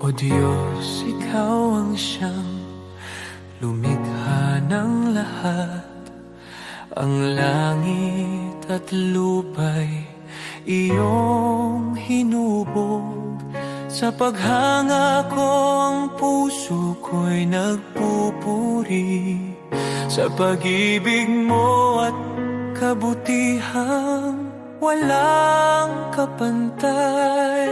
O Diyos, Ikaw ang siyang lumikha ng lahat. Ang langit at lupa'y iyong hinubog. Sa paghanga ko ang puso ko'y nagpupuri sa pag-ibig mo at kabutihang walang kapantay.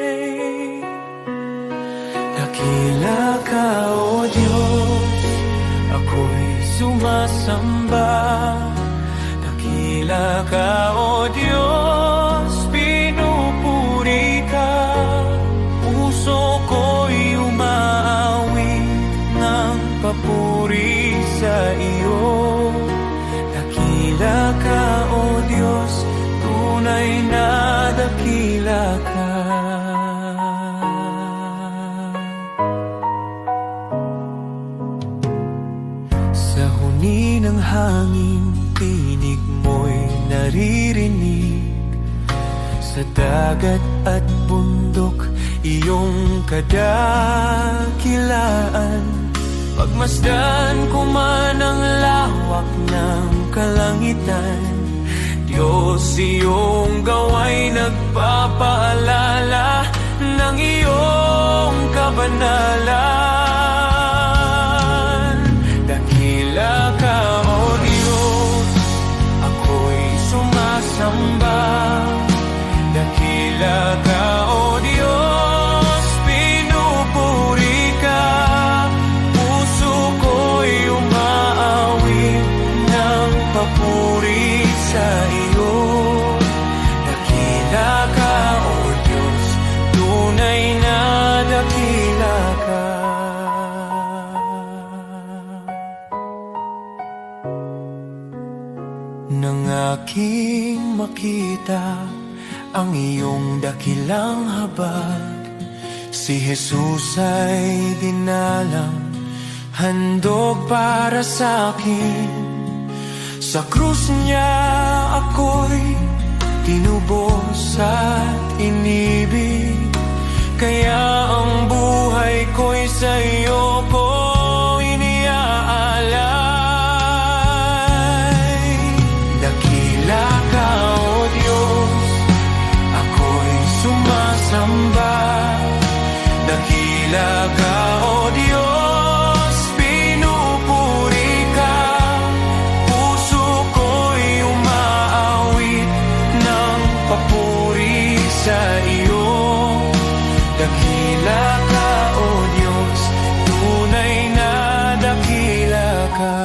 Dakila ka, O Diyos, ako'y sumasamba. Dakila ka, O Diyos, pinupuri ka. Puso ko'y umaawit ng papuri sa iyo. Dakila ka, O Diyos, tunay na dakila ka. Sa huni ng hangin, tinig mo'y naririnig. Sa dagat at bundok, iyong kadakilaan. Pagmasdan ko man ang lawak ng kalangitan, Diyos, iyong gawa'y nagpapaalala ng iyong kabanalan. Dakila ka, O Diyos, ako'y sumasamba. Dakila ka, O Diyos, pinupuri ka. Puso ko'y umaawit ng papuri sa iyo. Dakila ka, O Diyos, tunay na dakila ka. Nang aking makita ang iyong dakilang habag, si Jesus ay dinalang, handog para sa akin. Sa krus niya ako'y tinubos at inibig, kaya ang buhay ko'y sa iyo ko iniaalay. Dakila ka, O Diyos, ako'y sumasamba. Dakila ka, O Diyos, pinupuri ka. Puso ko'y umaawit ng papuri sa iyo. Dakila ka, O Diyos, tunay na dakila ka.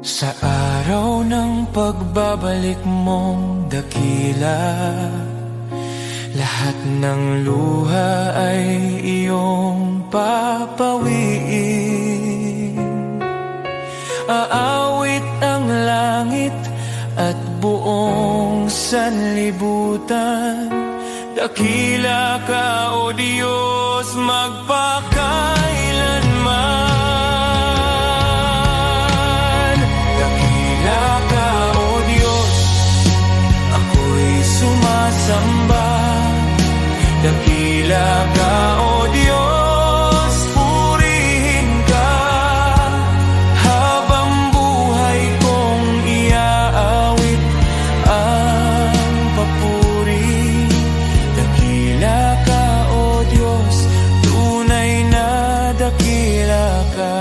Sa araw ng pagbabalik mong dakila, lahat ng luha ay iyong papawiin. Aawit ang langit at buong sanlibutan. Dakila ka, O Diyos, magpakailanman. Dakila ka, O Diyos, ako'y sumasamba. Dakila ka, O Diyos, purihin ka. Habang buhay kong iaawit ang papuri. Dakila ka, O Diyos, tunay na dakila ka.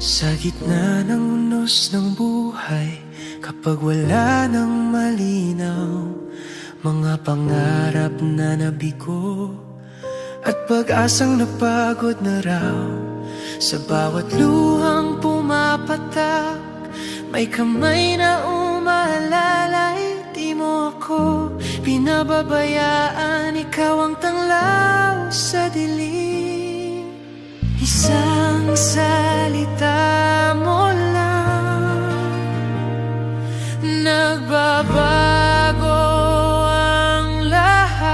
Sa gitna ng unos ng buhay, kapag wala nang malinaw, mga pangarap na nabigo at pag-asang napagod na raw, sa bawat luhang pumapatak, may kamay na maalalay, di mo ako pinababayaan. Ikaw ang tanglaw sa dilim. Isang salita mo lang, nagbabago ang lahat.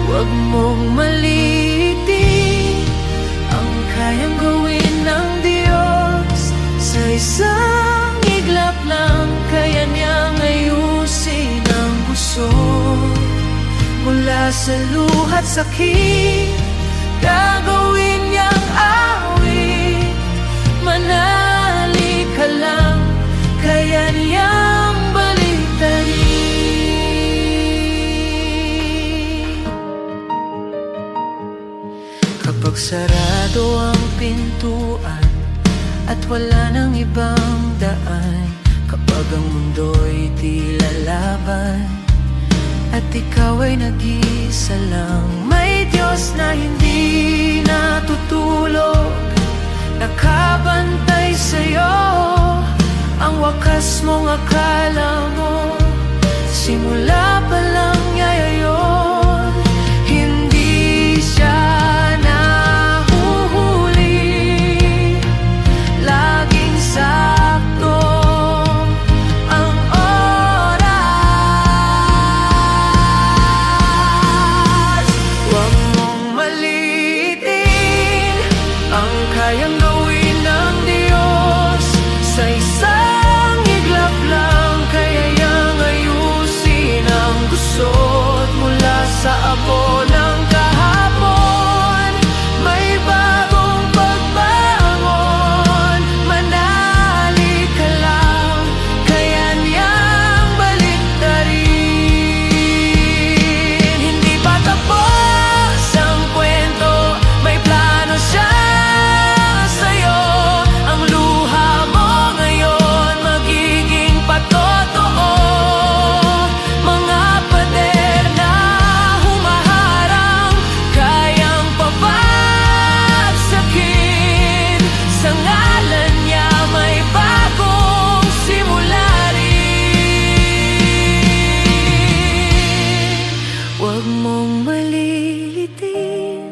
Huwag mong maliitin ang kayang gawin ng Diyos. Sa isang iglap lang, kaya niyang ayusin ang gusot. Mula sa luha't sakit, gagawin niyang awit. Manali ka lang, kaya niyang baliktarin. Kapag sarado ang pintuan at wala nang ibang daan, kapag ang mundo'y di lalaban at ikaw ay nag-iisa lang, may Diyos na hindi natutulog, nakabantay sa'yo. Ang wakas mong akala mo, simula pa lang niya yun. Hindi siya nahuhuli, laging sakto ang oras. Huwag mong maliitin ang kayang gawin ng Diyos. Sa isang iglap lang, kaya niyang ayusin ang gusot. Mula sa abo ng kahapon, may bagong pagbangon. Manali ka lang, kaya niyang baliktarin. Hindi pa tapos ang kwento, may plano siya sa'yo. Ang luha mo ngayon magiging patotoo. Mga pader na humaharang, kayang pabagsakin. Sa ngalan niya may bagong simula rin. Huwag mong malilitin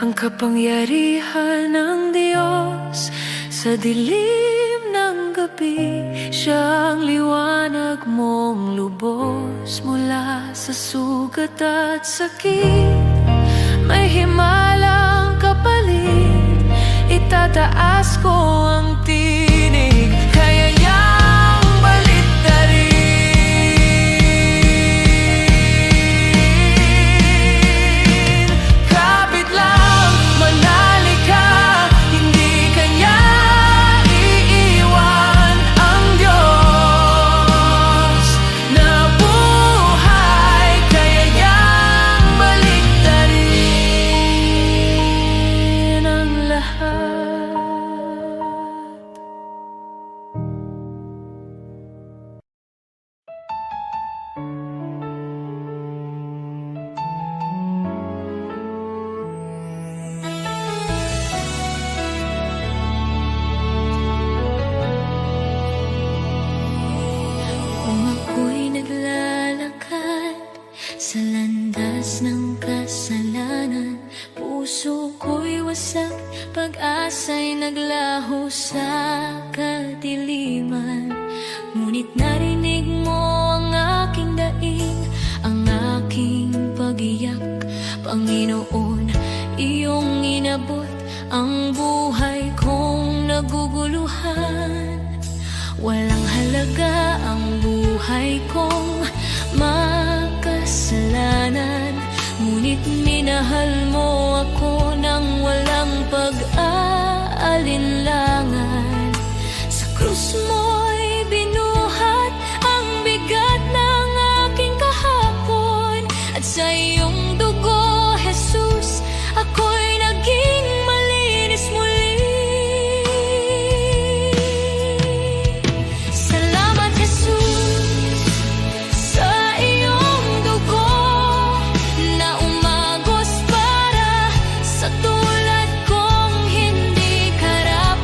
ang kapangyarihan ng Diyos. Sa dilim ng gabi, siya ang liwanag mong lubos. Mula sa sugat at sakit, may himalang kapalit. Itataas ko ang tinig, kaya niyang baliktarin. Kapit lang, manali ka, hindi ka niya iiwan. Ang Diyos na buhay, kaya niyang baliktarin ang lahat. Kung ako'y naglalakad sa landas ng kasalanan, puso ko'y wasak, pag-asa'y naglaho sa kadiliman. Ngunit narinig mo ang aking daing, ang aking pag-iyak. Panginoon, iyong inabot ang buhay kong naguguluhan. Walang halaga ang buhay kong makasalanan, ngunit minahal mo ako ng walang pag-aalinlangan. Sa krus mo'y binuhat ang bigat ng aking kahapon, at sa iyong dugo, Jesus, ako'y naging malinis muli. Sa tulad kong hindi karap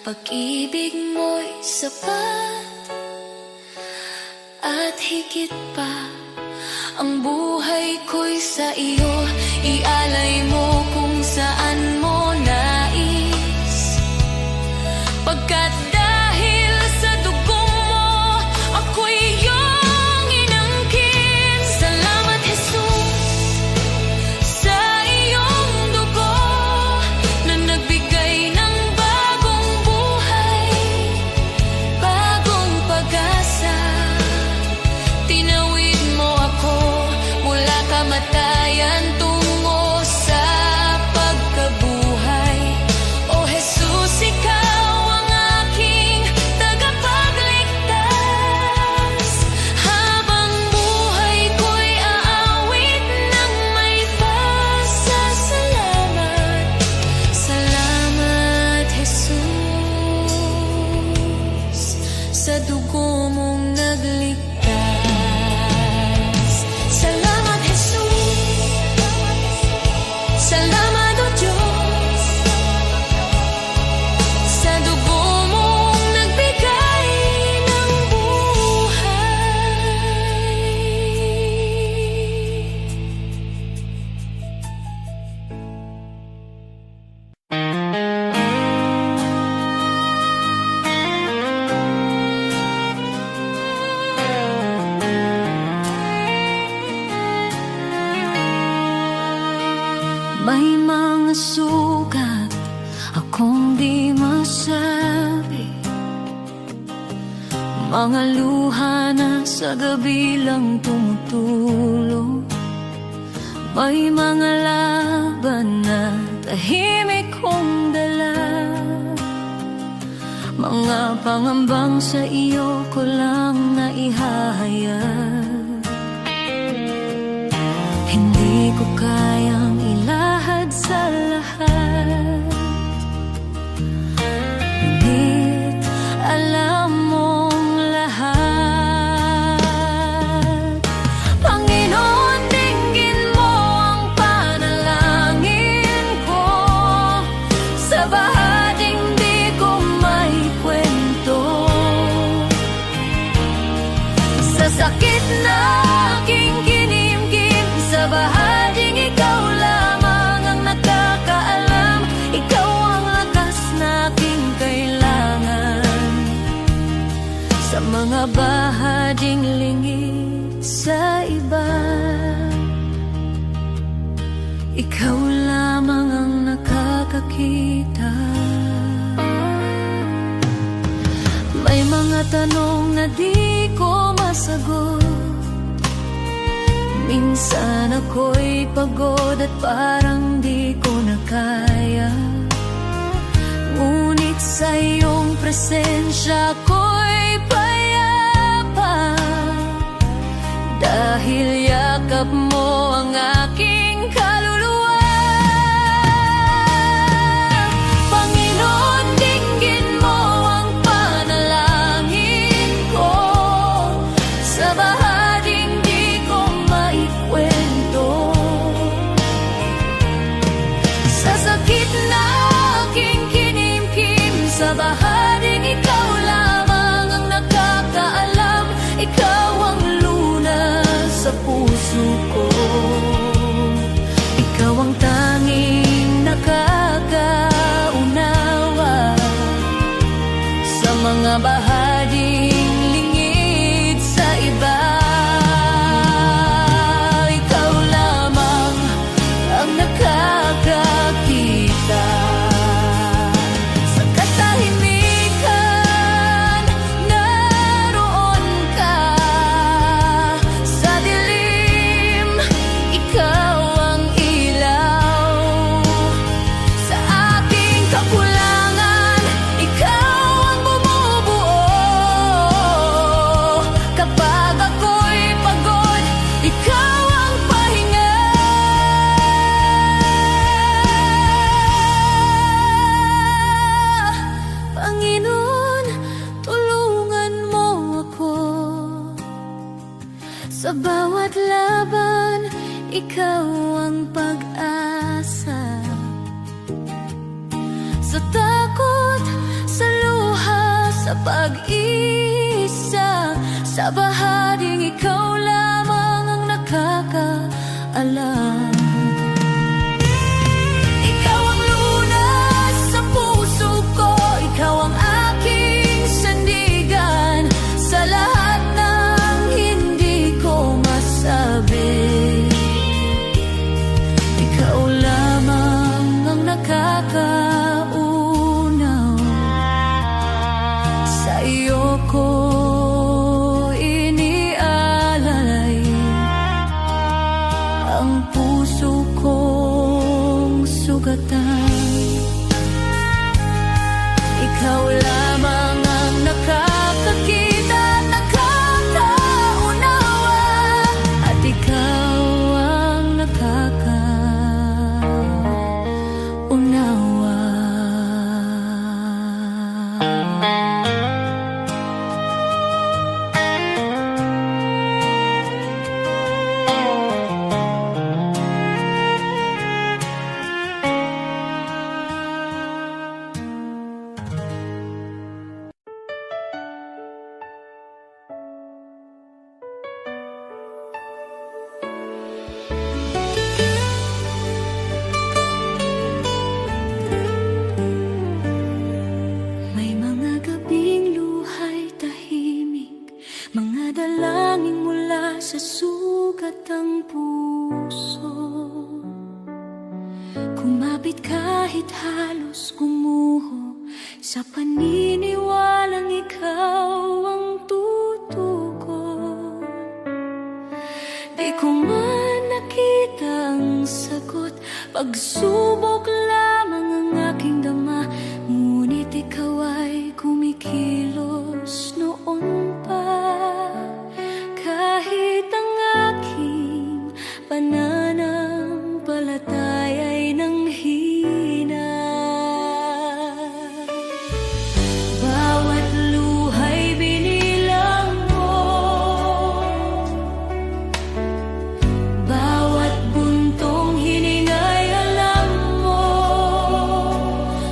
pag-ibig mo'y sapat at higit pa. Ang buhay ko'y sa iyo, ialay mo kung saan mo nais. Pagkat dahil sa dugo mo, ako'y iyong inangkin. Salamat, Jesus, sa iyong dugo na nagbigay ng bagong buhay, bagong pag-asa. Tinawid mo ako mula kamatayan tungo sa pagkabuhay. O Jesus, ikaw ang aking tagapagligtas. Habang buhay ko'y aawit ng may pasasalamat. Salamat, Jesus, sa dugo mong nagligtas. Salamat, Jesus. Salamat, O Diyos, sa dugo mong nagbigay ng buhay. May mga sugat akong di masabi, mga luha na sa gabi lang tumutulo. May mga laban na tahimik kong dala, mga pangambang sa iyo ko lang naihahayag. Hindi ko kayang ilahad sa lahat, ngunit alam mong lahat. Panginoon, dinggin mo ang panalangin ko. Sa bahading di ko maikwento, sa sakit na aking kinimkim, sa bahading ikaw lamang ang nakakaalam. Ikaw ang lakas na aking kailangan. Sa mga bahading lingid sa iba, ikaw lamang ang nakakakita. May mga tanong na di ko masagot, minsan ako'y pagod at parang di ko na kaya. Ngunit sa iyong presensya ako'y payapa, dahil yakap mo ang aking kaluluwa. Panginoon, dinggin mo ang panalangin ko. Sa bahading di ko maikwento, sa sakit na aking kinimkim, sa bahading ikaw lamang ang nakakaalam. Ikaw ang lunas sa puso ko, ikaw ang tanging nakakaunawa sa mga bahading lingid sa iba. Ikaw lamang ang nakakakita. Sa katahimikan, naroon ka. Sa dilim, ikaw ang ilaw. Sa aking kakulangan, ikaw ang bumubuo. Kapag ako'y pagod, ikaw ang pahinga. Panginoon, tulungan mo ako. Sa bawat laban, ikaw ang pag-asa. Sa takot, sa pag-isa. Sa bahaging ikaw lamang ang nakakaalam. Ikaw ang lunas sa puso ko, ikaw ang aking sandigan. Sa lahat ng hindi ko masabi, ikaw lamang ang nakakaunaw. Sa iyo ko inialalay ang puso kong sugatan. Ikaw lamang ang nakakakita at nakakaunawa, at ikaw ang nakakaunawa. May mga gabing luhay tahimik, mga dalangin mula sa sugat ng puso. Kumapit kahit halos gumuho, sa paniniwalang ikaw ang tutugon. Di ko man nakita ang sagot, pagsubok lamang ang aking dama. Ngunit ikaw ay kumikilos noon pa, kahit ang aking pananampalataya ay nanghina. Bawat luhay binilang mo, bawat buntong hiningay alam mo.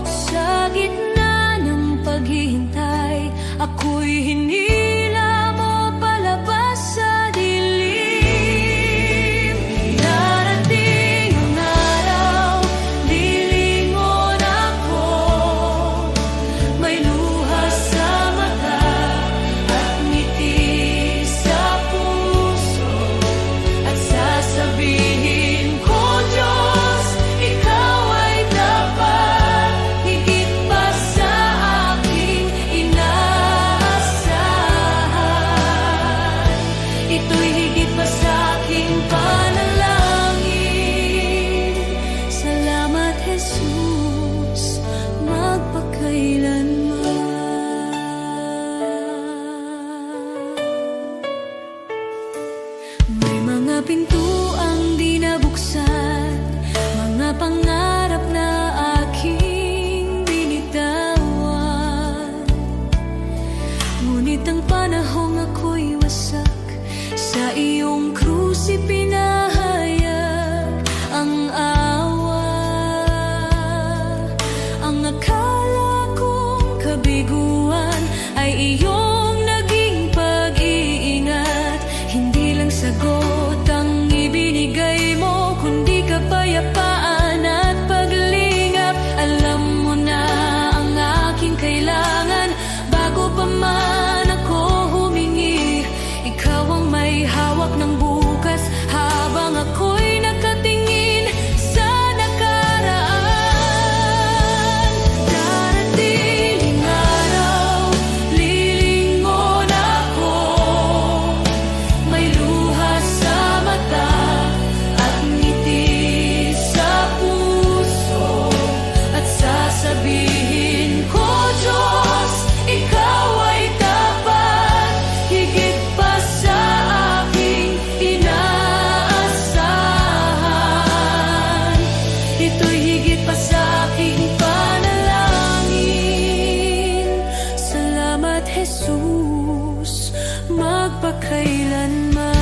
Sa gitna ng paghihintay, ako'y hinila mo palabas sa dilim. Darating ang araw, lilingon ako, may luha sa mata at ngiti sa puso, at sasabihin ko, Diyos, ikaw ay dapat, higit pa sa aking inaasahan. Ito'y higit pa sa aking panalangin. Salamat, Jesus, magpakailanman. May mga pintuang di nabuksan, mga pangarap na aking binitawan. Ngunit ang panahong ako'y wasak, sa iyong krus ipinahayag ang awa. Ang akala kong kabiguan ay iyong naging pag-iingat. Hindi lang sagot ang ibinigay mo, kundi kapayapaan at paglingap. Alam mo na ang aking kailangan bago pa man ako humingi. Ikaw ang may hawak ng bukas habang ako'y nakatingin sa nakaraan. Darating ang araw, lilingon ako, may luha sa mata at ngiti sa puso, at sasabihin ko, Diyos, ikaw ay dapat, higit pa sa aking inaasahan. Ito'y higit pa sa aking panalangin. Salamat, Jesus, magpakailanman.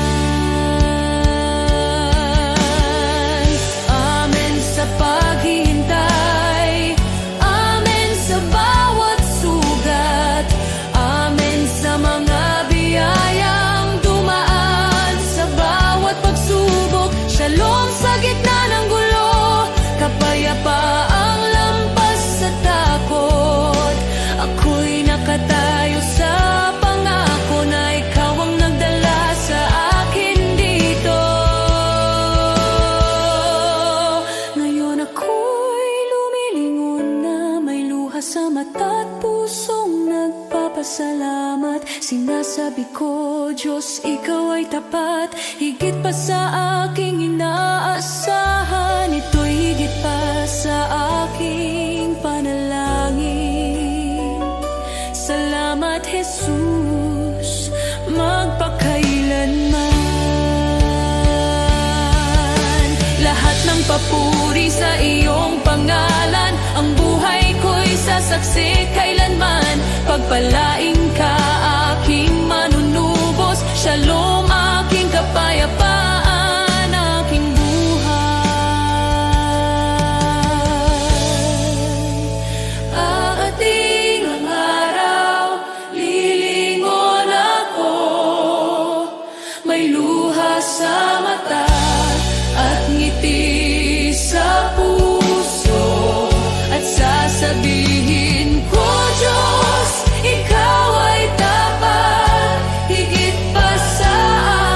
Amen sa paghihintay, amen sa bawat sugat, nagpapasalamat. Sinasabi ko, Diyos, Ikaw ay tapat, higit pa sa aking inaasahan. Ito'y higit pa sa aking panalangin. Salamat, Jesus, magpakailanman. Lahat ng papuri sa iyong pangalan, ang buhay ko'y sasaksi kailanman. Pagpalain ka, aking manunubos, Shalom, aking kapayapaan, aking buhay. Aating ang araw, lilingon ako, may luha sa mata at ngiti sa puso, at sasabihin ko, Diyos, Ikaw ay tapat, higit pa sa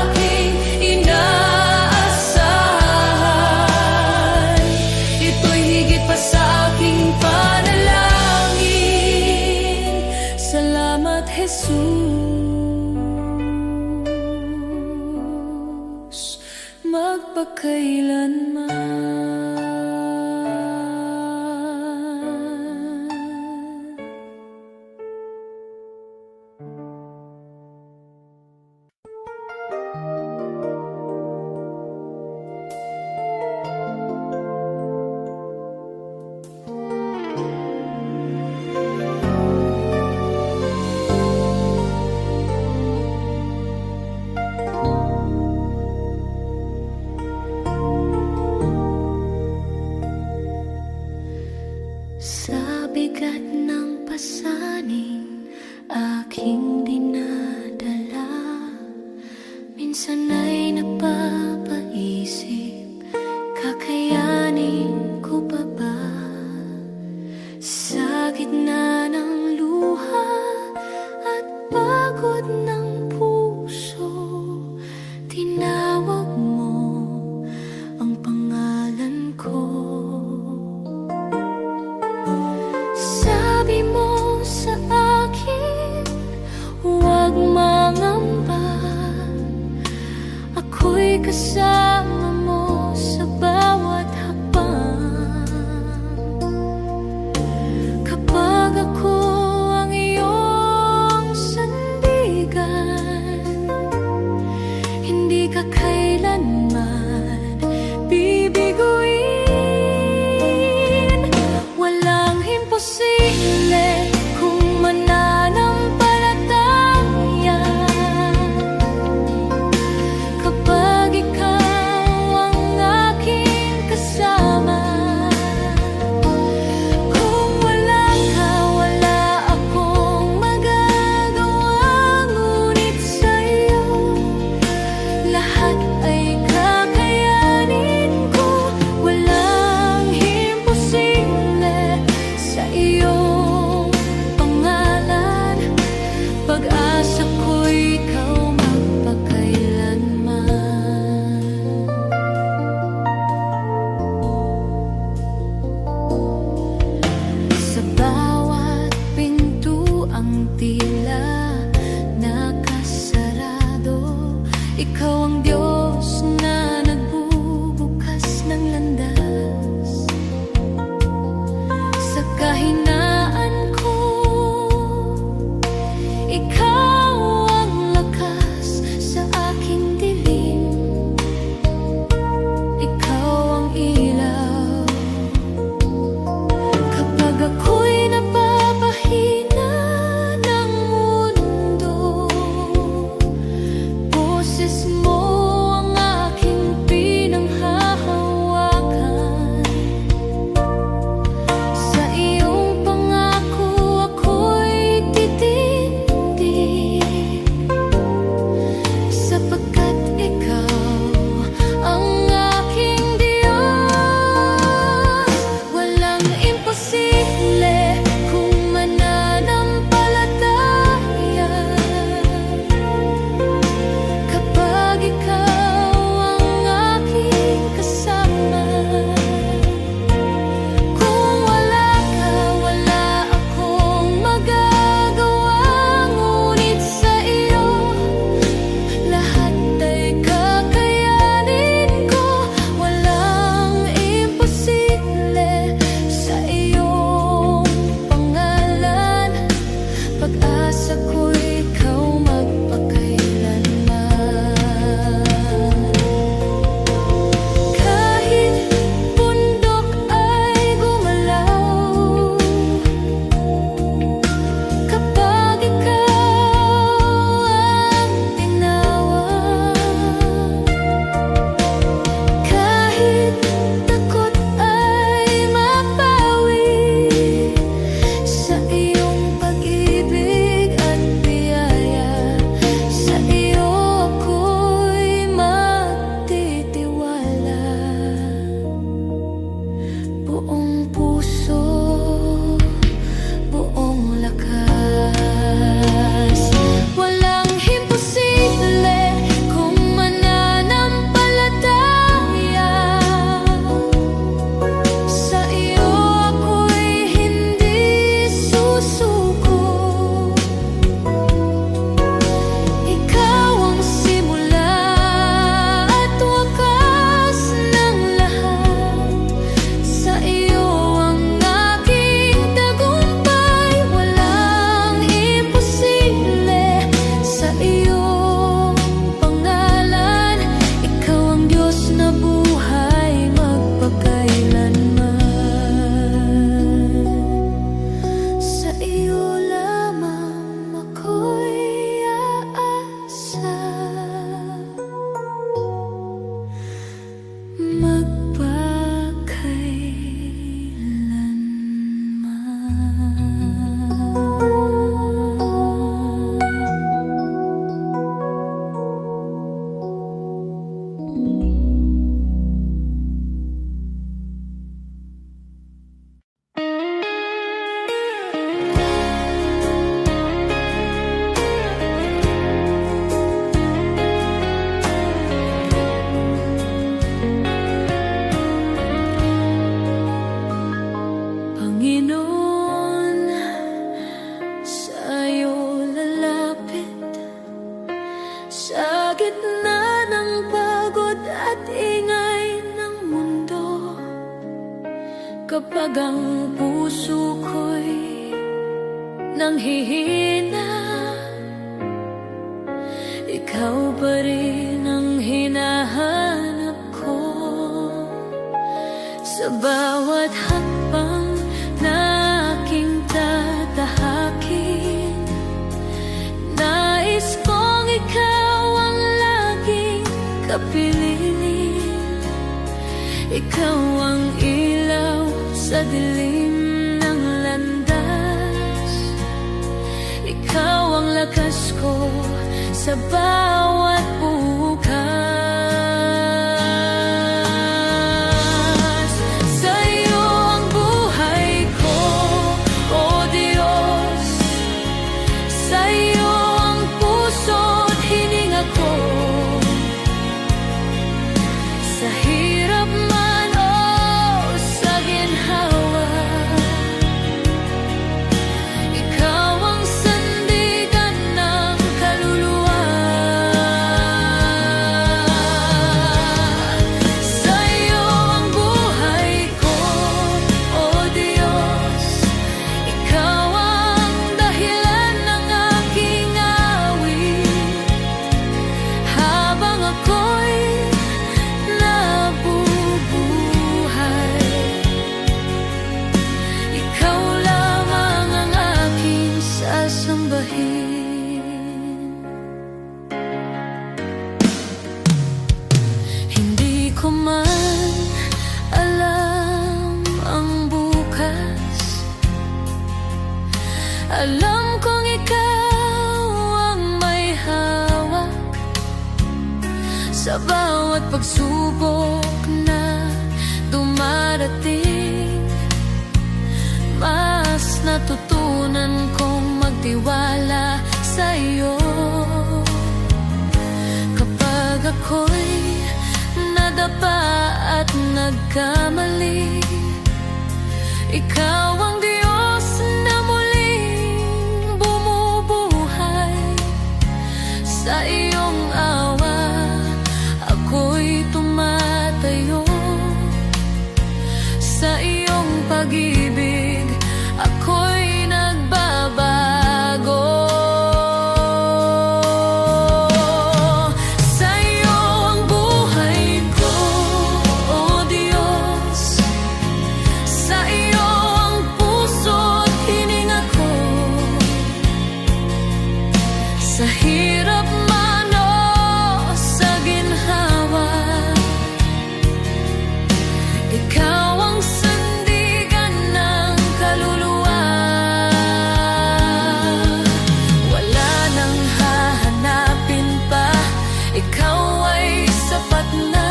aking inaasahan. Ito'y higit pa sa aking panalangin. Salamat, Jesus, magpakailanman. Sa bigat ng pasaning aking dinadala, minsan ay nagpapaisip, kakayanin ko pa ba? Sa gitna ng luha at pagod ng puso, tinawag mo ang pangalan ko. Sabi mo sa akin, huwag mangamba, ako'y kasama mo sa bawat hakbang. Kapag ako ang iyong sandigan, hindi ka kailanman bibiguin. Walang imposible kung mananampalataya. Kapag ikaw ang aking kasama, kung wala ka, wala akong magagawa. Ngunit sa'yo, lahat ay kakayanin ko. Walang imposible sa iyong pangalan. Pag-asa ko'y ikaw magpakailanman. Sa bawat pintuang tila nakasarado, ikaw ang Diyos na nagbubukas ng landas. Sa kahinaan ko, ikaw ang lakas sa aking dilim. Ikaw ang ilaw kapag ako'y napapahina ng mundo. Boses mo ang aking pinanghahawakan. Sa iyong pangako ako'y titindig. gitna ng pagod at ingay ng mundo, kapag ang puso ko'y nanghihina, ikaw pa rin ang hinahanap ko. Sa bawat hakbang na aking tatahakin, nais kong ikaw ang laging kapiling. Ikaw ang ilaw sa dilim ng landas, ikaw ang lakas ko sa bawat bukas. Sa'yo ang buhay ko, O Diyos. Sa'yo ang puso't hininga ko. Sa hirap man o sa ginhawa, ikaw ang sandigan ng kaluluwa. Sa'yo ang buhay ko, O Diyos. Ikaw ang dahilan ng aking awit, habang ako'y nabubuhay. Ikaw lamang ang aking sasambahin. Hindi ko man alam ang bukas, alam kong ikaw ang may hawak sa bawat pagsubok na dumarating. Mas natutunan kong magtiwala sa iyo. Kapag ako'y nadapa at nagkamali, ikaw ang Diyos na muling bumubuhay. Sa iyong awa ako'y tumatayo, sa iyong pag-ibig ako'y nagbabago. Sa'yo ang buhay ko, O Diyos. Sa iyo ang puso't hininga ko. Sa hirap man o sa ginhawa, ikaw ang sandigan ng kaluluwa. Wala nang hahanapin pa, ikaw ay sapat na.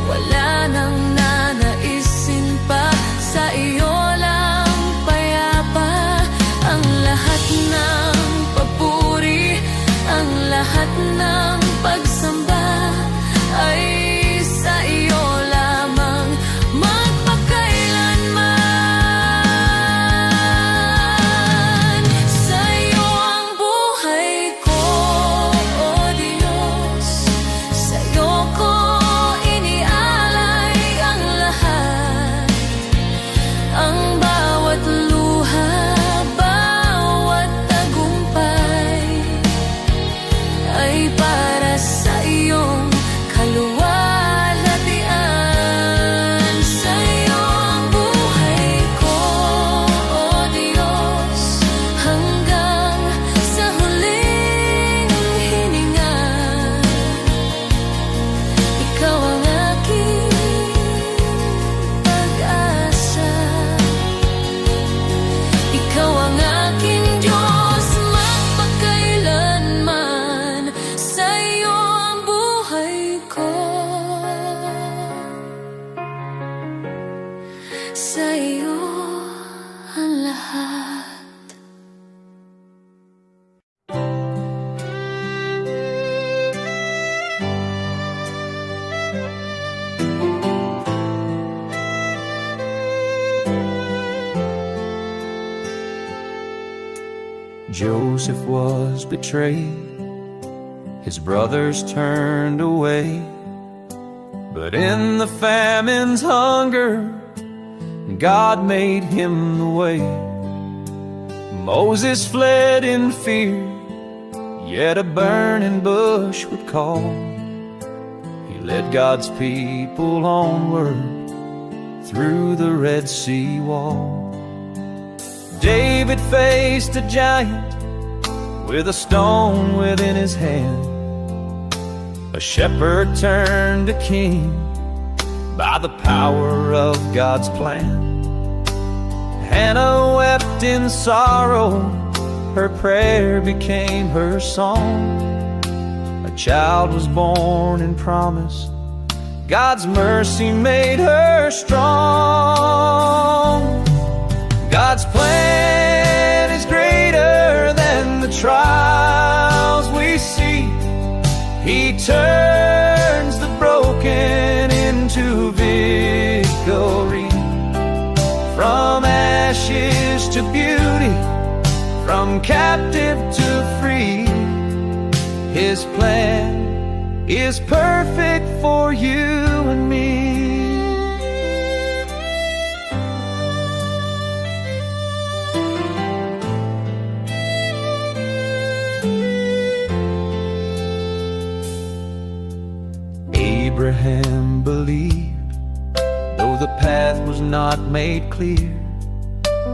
Wala nang nanaisin pa, sa iyo lang payapa. Ang lahat ng papuri, ang lahat ng pagsamba ay sa iyo lamang magpakailanman. Sa'yo ang buhay ko, O Diyos. Sa'yo ko inialay ang lahat, ang bawat luha, bawat tagumpay ay para sa iyong kaluwalhatian. Sa'yo ang buhay ko, O Diyos, hanggang sa huling hininga. Ikaw ang aking pag-asa, ikaw ang aking Diyos magpakailanman. Sa'yo ang buhay ko, sa'yo ang lahat. Joseph was betrayed his brothers turned away. But in the famine's hunger, God made him the way. Moses fled in fear, yet a burning bush would call. He led God's people onward through the Red Sea wall. David faced a giant with a stone within his hand. A shepherd turned to king by the power of God's plan. Hannah wept in sorrow, her prayer became her song. A child was born and promised, God's mercy made her strong. God's plan is greater than the trials we see. He turns the broken into victory. From ashes to beauty, from captive to free, his plan is perfect for you and me. Abraham believed, though the path was not made clear.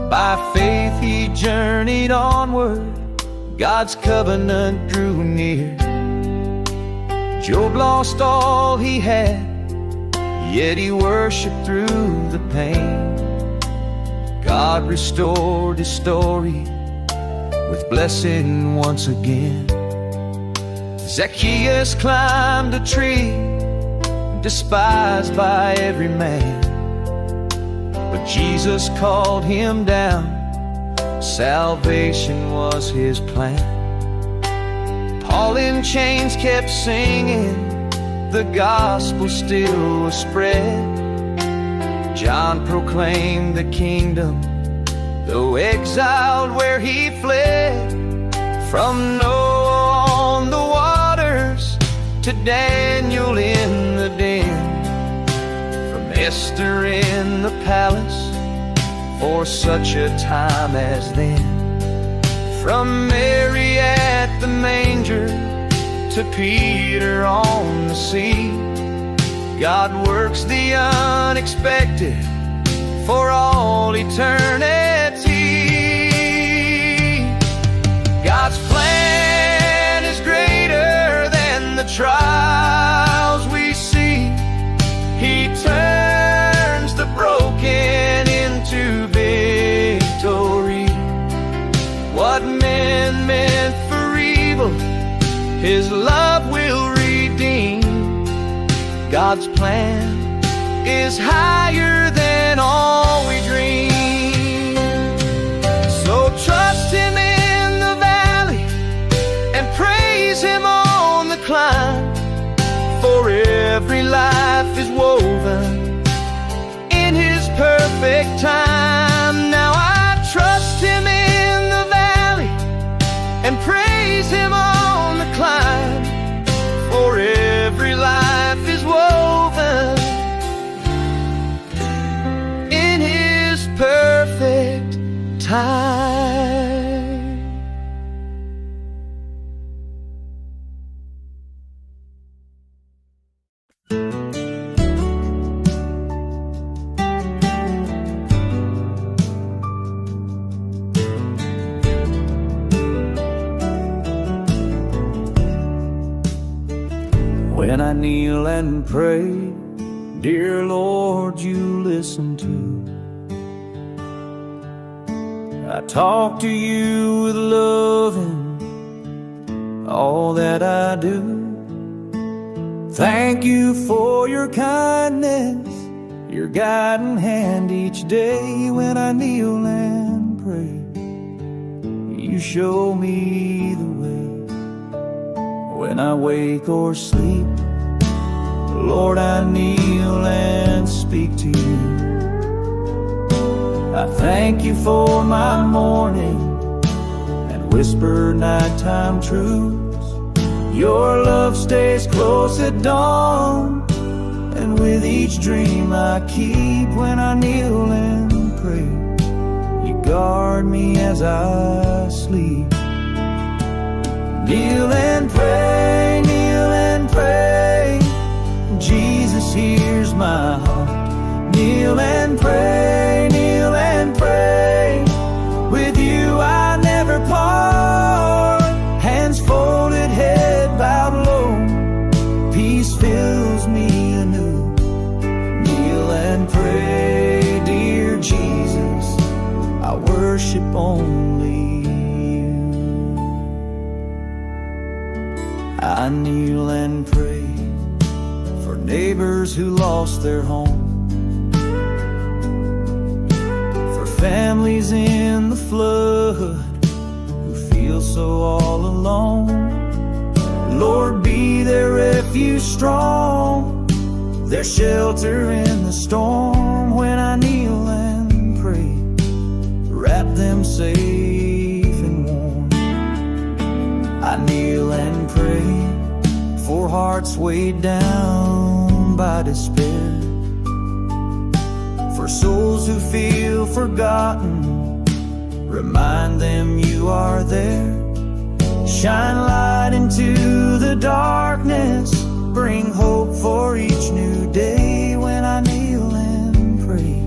By faith he journeyed onward, God's covenant drew near. Job lost all he had, yet he worshiped through the pain. God restored his story with blessing once again. Zacchaeus climbed a tree, despised by every man, but Jesus called him down. Salvation was his plan. Paul in chains kept singing, the gospel still was spread. John proclaimed the kingdom, though exiled where he fled. From Noah on the waters to Daniel in the den, from Esther in the palace for such a time as then, from Mary at the manger to Peter on the sea. God works the unexpected for all eternity. God's plan is greater than the trials we see. He turns the broken into victory. What men meant for evil, his love will redeem. God's plan is higher than all we dream. So trust him in the valley and praise him on the climb. For every life is woven in his perfect time. Now I trust him in the valley and praise him on the climb. For every life is woven in his perfect time. When I kneel and pray, dear Lord, you listen too. I talk to you with love in all that I do. Thank you for your kindness, your guiding hand each day. When I kneel and pray, you show me the way. When I wake or sleep, Lord, I kneel and speak to you. I thank you for my morning and whisper nighttime truths. Your love stays close at dawn, and with each dream I keep when I kneel and pray, you guard me as I sleep. Kneel and pray, kneel and pray, Jesus hears my heart. Kneel and pray, kneel and pray, with you I never part. Hands folded, head bowed low, peace fills me anew. Kneel and pray, dear Jesus, I worship only you. I kneel and pray for neighbors who lost their home, for families in the flood who feel so all alone. Lord, be their refuge strong, their shelter in the storm. When I kneel and pray, wrap them safe and warm. I kneel and pray for hearts weighed down by despair, for souls who feel forgotten, remind them you are there. Shine light into the darkness, bring hope for each new day. When I kneel and pray,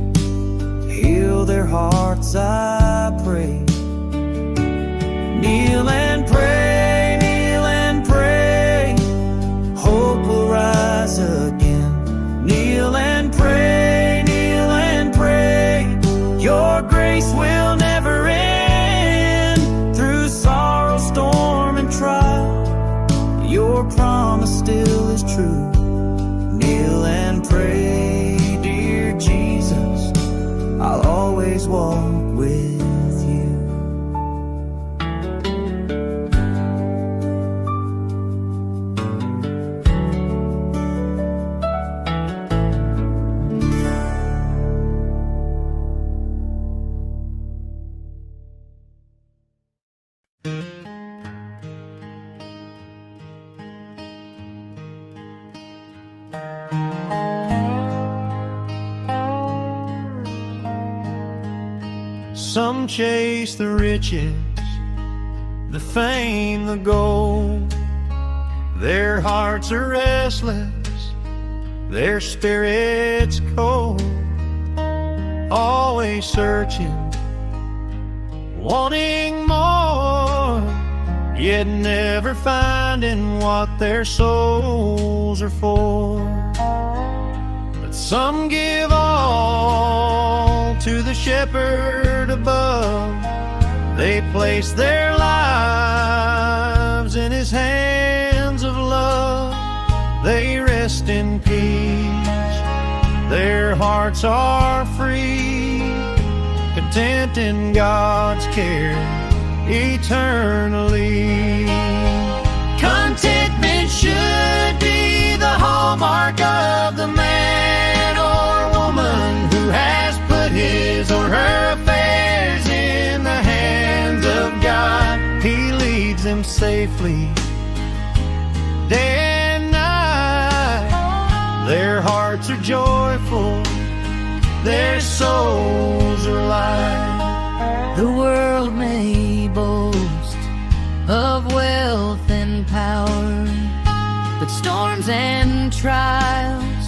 heal their hearts, I pray. Kneel and pray, kneel and pray, hope will rise again. Kneel and pray, kneel and pray, your grace will never end. Through sorrow, storm, and trial, your promise still is true. Kneel and pray, dear Jesus, I'll always walk with you. Some chase the riches, the fame, the gold. Their hearts are restless, their spirits cold. Always searching, wanting more, yet never finding what their souls are for. But some give all to the shepherd above. They place their lives in his hands of love. They rest in peace, their hearts are free, content in God's care eternally. Contentment should be the hallmark of the man or woman who has put his or her affairs in the hands of God. He leads them safely day and night. Their hearts are joyful, their souls are light. The world may boast of wealth and power, but storms and trials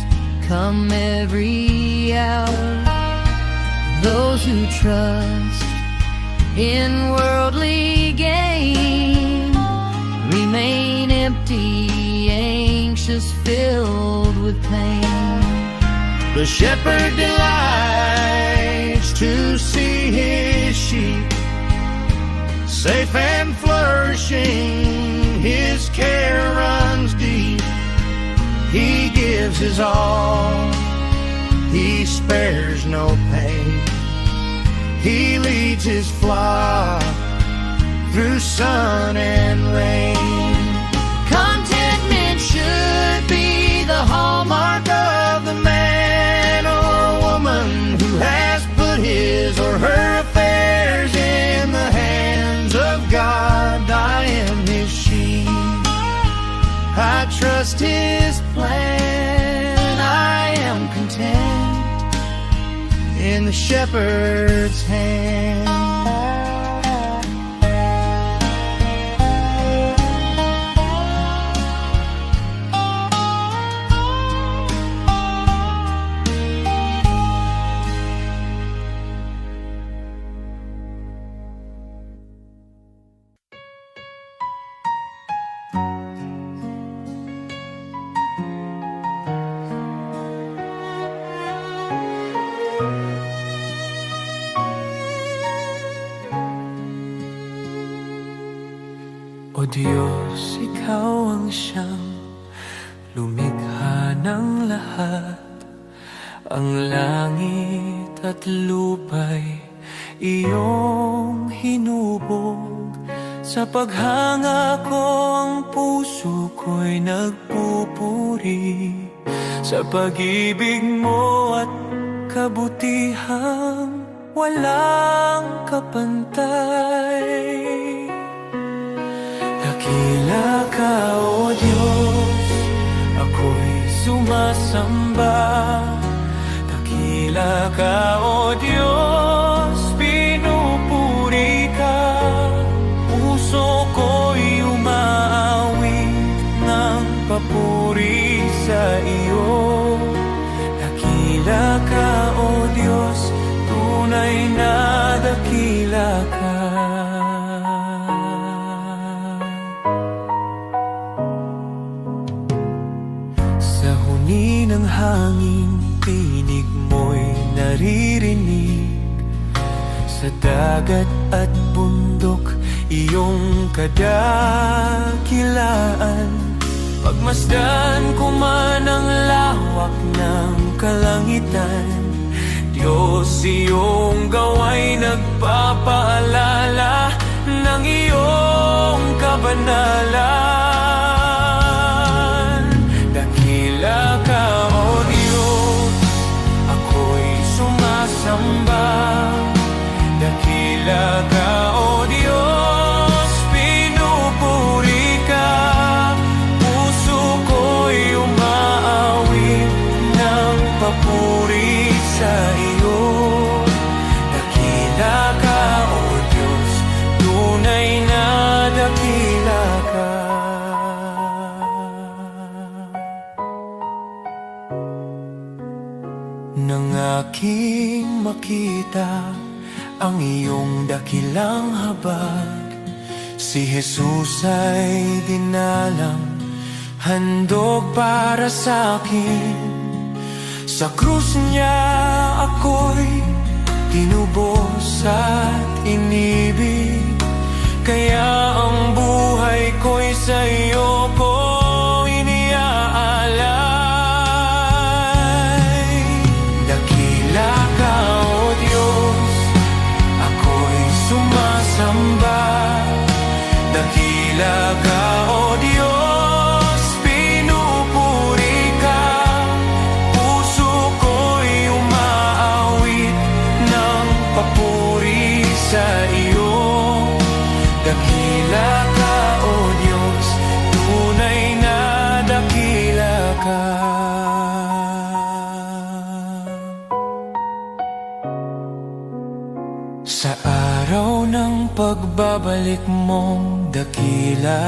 come every hour. Those who trust in worldly gain remain empty, anxious, filled with pain. The shepherd delights to see his sheep safe and flourishing. His care runs deep. He gives his all, he spares no pain. He leads his flock through sun and rain. Contentment should be the hallmark of the man or woman who has put his or her affairs in the hands of God. I am his sheep, I trust His plan. I am content in the shepherd's hand. O Diyos, Ikaw ang siyang lumikha ng lahat. Ang langit at lupa'y iyong hinubog. Sa paghanga ko ang puso ko'y nagpupuri sa pag-ibig mo at kabutihang walang kapantay. Dakila ka, O Diyos, ako'y sumasamba. Dakila ka, O Diyos, pinupuri ka. Puso ko'y umaawit ng papuri sa iyo. Dakila ka, O Diyos, tunay na dakila ka. Ng hangin, tinig mo'y naririnig. Sa dagat at bundok, iyong kadakilaan. Pagmasdan ko man ang lawak ng kalangitan, Diyos, iyong gawa'y nagpapaalala ng iyong kabanalan. Dakila ka, O Diyos, ako'y sumasamba. Dakila ka, O Diyos, pinupuri ka. Puso ko'y umaawit ng papuri sa iyo. Dakila ka, O Diyos, tunay na dakila ka. Nang aking makita ang iyong dakilang habag, si Jesus ay dinalang, handog para sa akin. Sa krus niya ako'y tinubos at inibig, kaya ang buhay ko'y sa iyo ko iniaalay. Dakila ka, O Diyos, ako'y sumasamba. Dakila ka, O Diyos, pinupuri ka. Puso ko'y umaawit ng papuri sa iyo. Dakila ka, O Diyos, tunay na dakila ka. Sa araw ng pagbabalik mong dakila,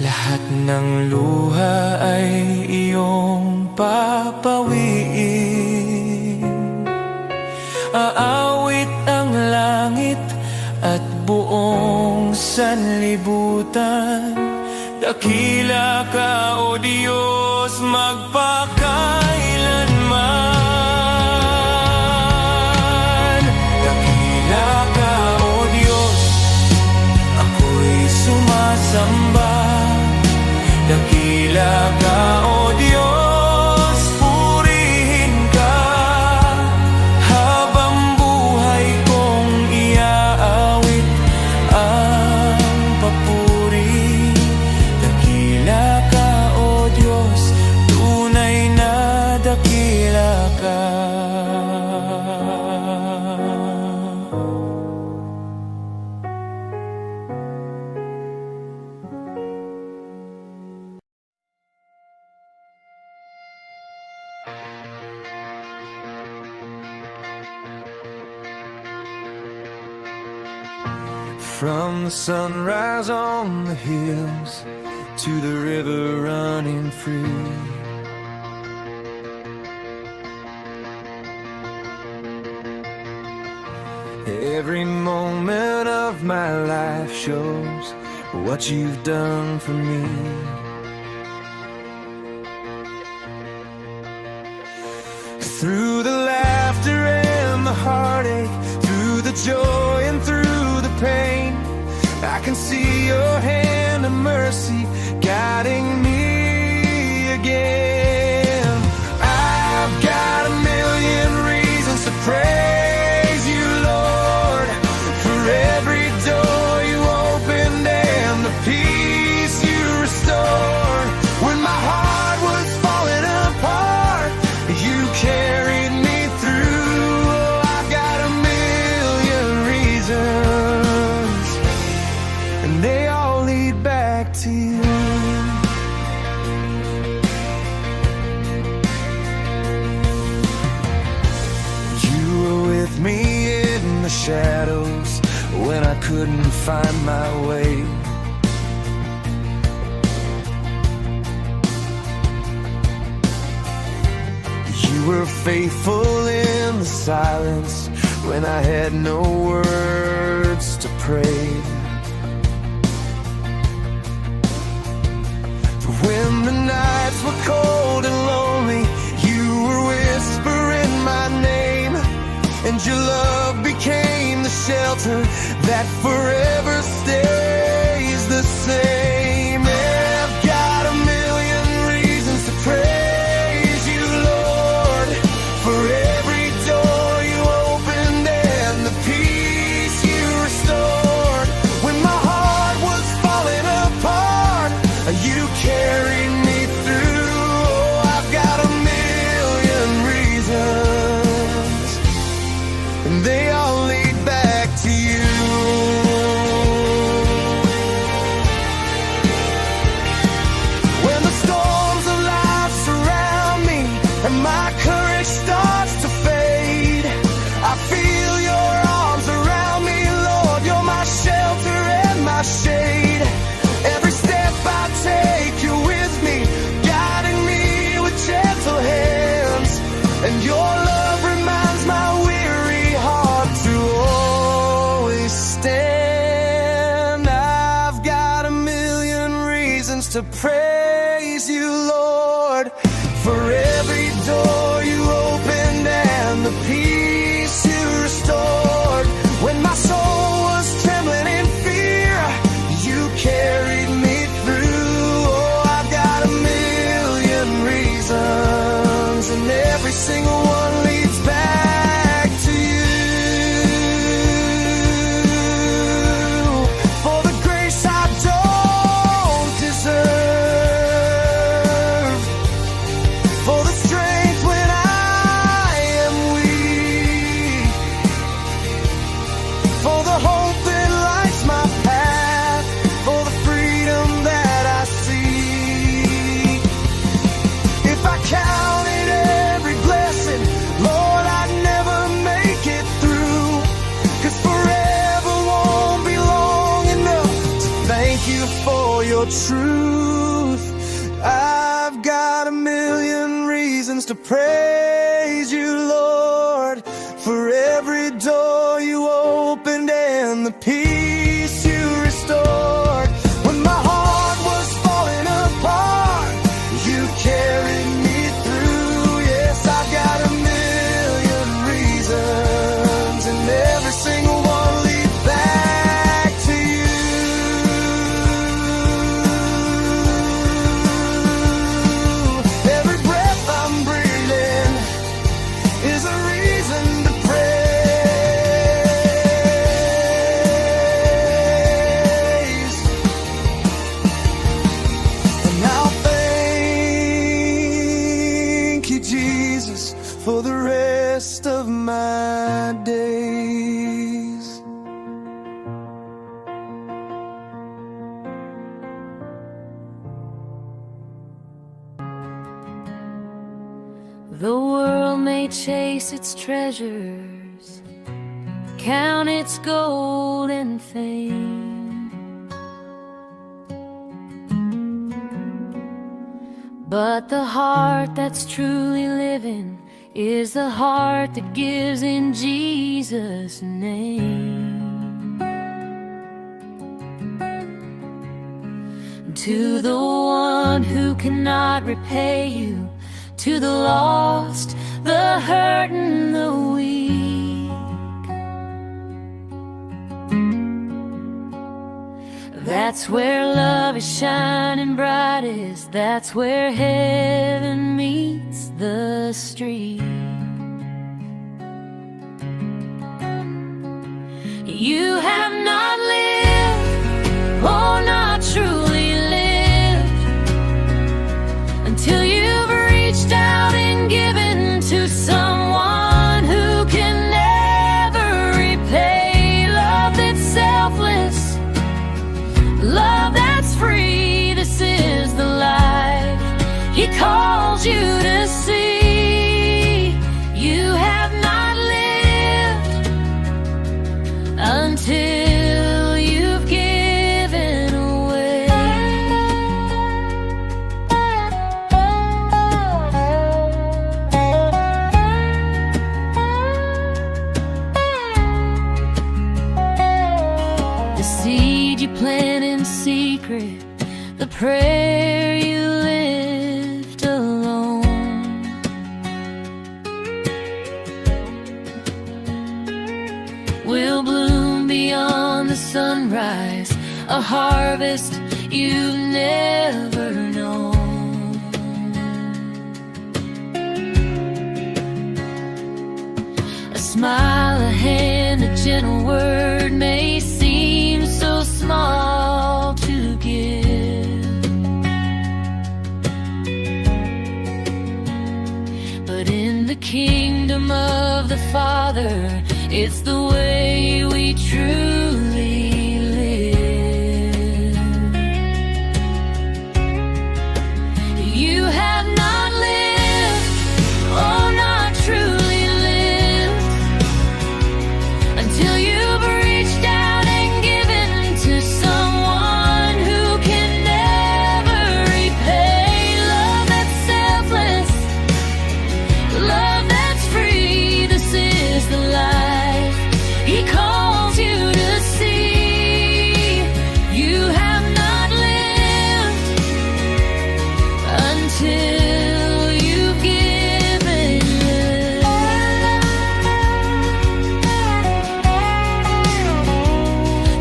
lahat ng luha ay iyong papawiin. Aawit ang langit at buong sanlibutan. Dakila ka, O Diyos, magpakailanman. Dakila ka, O Diyos, ako'y sumasamba. Dakila ka, O Diyos, purihin ka. Habang buhay kong iaawit ang papuri. Dakila ka, O Diyos, tunay na dakila ka. From the sunrise on the hills to the river running free, every moment of my life shows what you've done for me. Through the laughter and the heartache, through the joy and through the pain, I can see your hand of mercy guiding me again. I've got a million reasons to praise you, Lord, for every door you opened and the peace you restored. When my heart was falling apart, you carried me through. Oh, I've got a million reasons, and they all lead back to you. You were with me in the shadows when I couldn't find my way. You were faithful in the silence when I had no words to pray. When the nights were cold and lonely, you were whispering my name, and your love became the shelter that forever stays the same. I've got a million reasons to praise you, Lord, for every door you opened and the peace you restored. When my heart was falling apart, you carried me through. Oh, I've got a million reasons, and they all lead back to you. When the storms of life surround me and my courage starts to fade, I feel your arms around me, Lord. You're my shelter and my shade. Every step I take, you're with me, guiding me with gentle hands, and your love reminds my weary heart to always stand. I've got a million reasons to praise you, Lord, for every door you opened and the peace you restored. When my soul was trembling in fear, you carried me through. Oh, I've got a million reasons, and every single one leads back to you. For the grace I don't deserve, for the strength when I am weak, for the hope that lights my path, for the freedom that I seek. If I counted every blessing, Lord, I'd never make it through, 'cause forever won't be long enough to thank you for your truth. I've got a million reasons to praise you, Lord, for every door you opened and the peace you restored. When my heart was falling apart, you carried me through. Yes, I've got a million reasons, and every single one leads back to you. Every breath I'm breathing is a reason to praise. And I'll thank you, Jesus, for the rest of my days. The world may chase its treasures, count its gold and fame. But the heart that's truly living is the heart that gives in Jesus' name. To the one who cannot repay you, to the lost, the hurt and the weak, that's where love is shining brightest. That's where heaven meets the street. You have not lived, oh, not truly lived, until you've reached out and given to someone who can never repay. Love that's selfless, love that's free. This is the life He calls you to see. You have not lived until you've given away. The seed you plant in secret, the prayer you lift alone, will bloom beyond the sunrise, a harvest you've never known. A smile, a hand, a gentle word may seem so small to give, but in the kingdom of the Father, it's the way we truly live. You have not lived, oh, not truly lived, until you've reached out and given to someone who can never repay. Love that's selfless, love that's free. This is the life He calls you to see. You have not lived until you've given.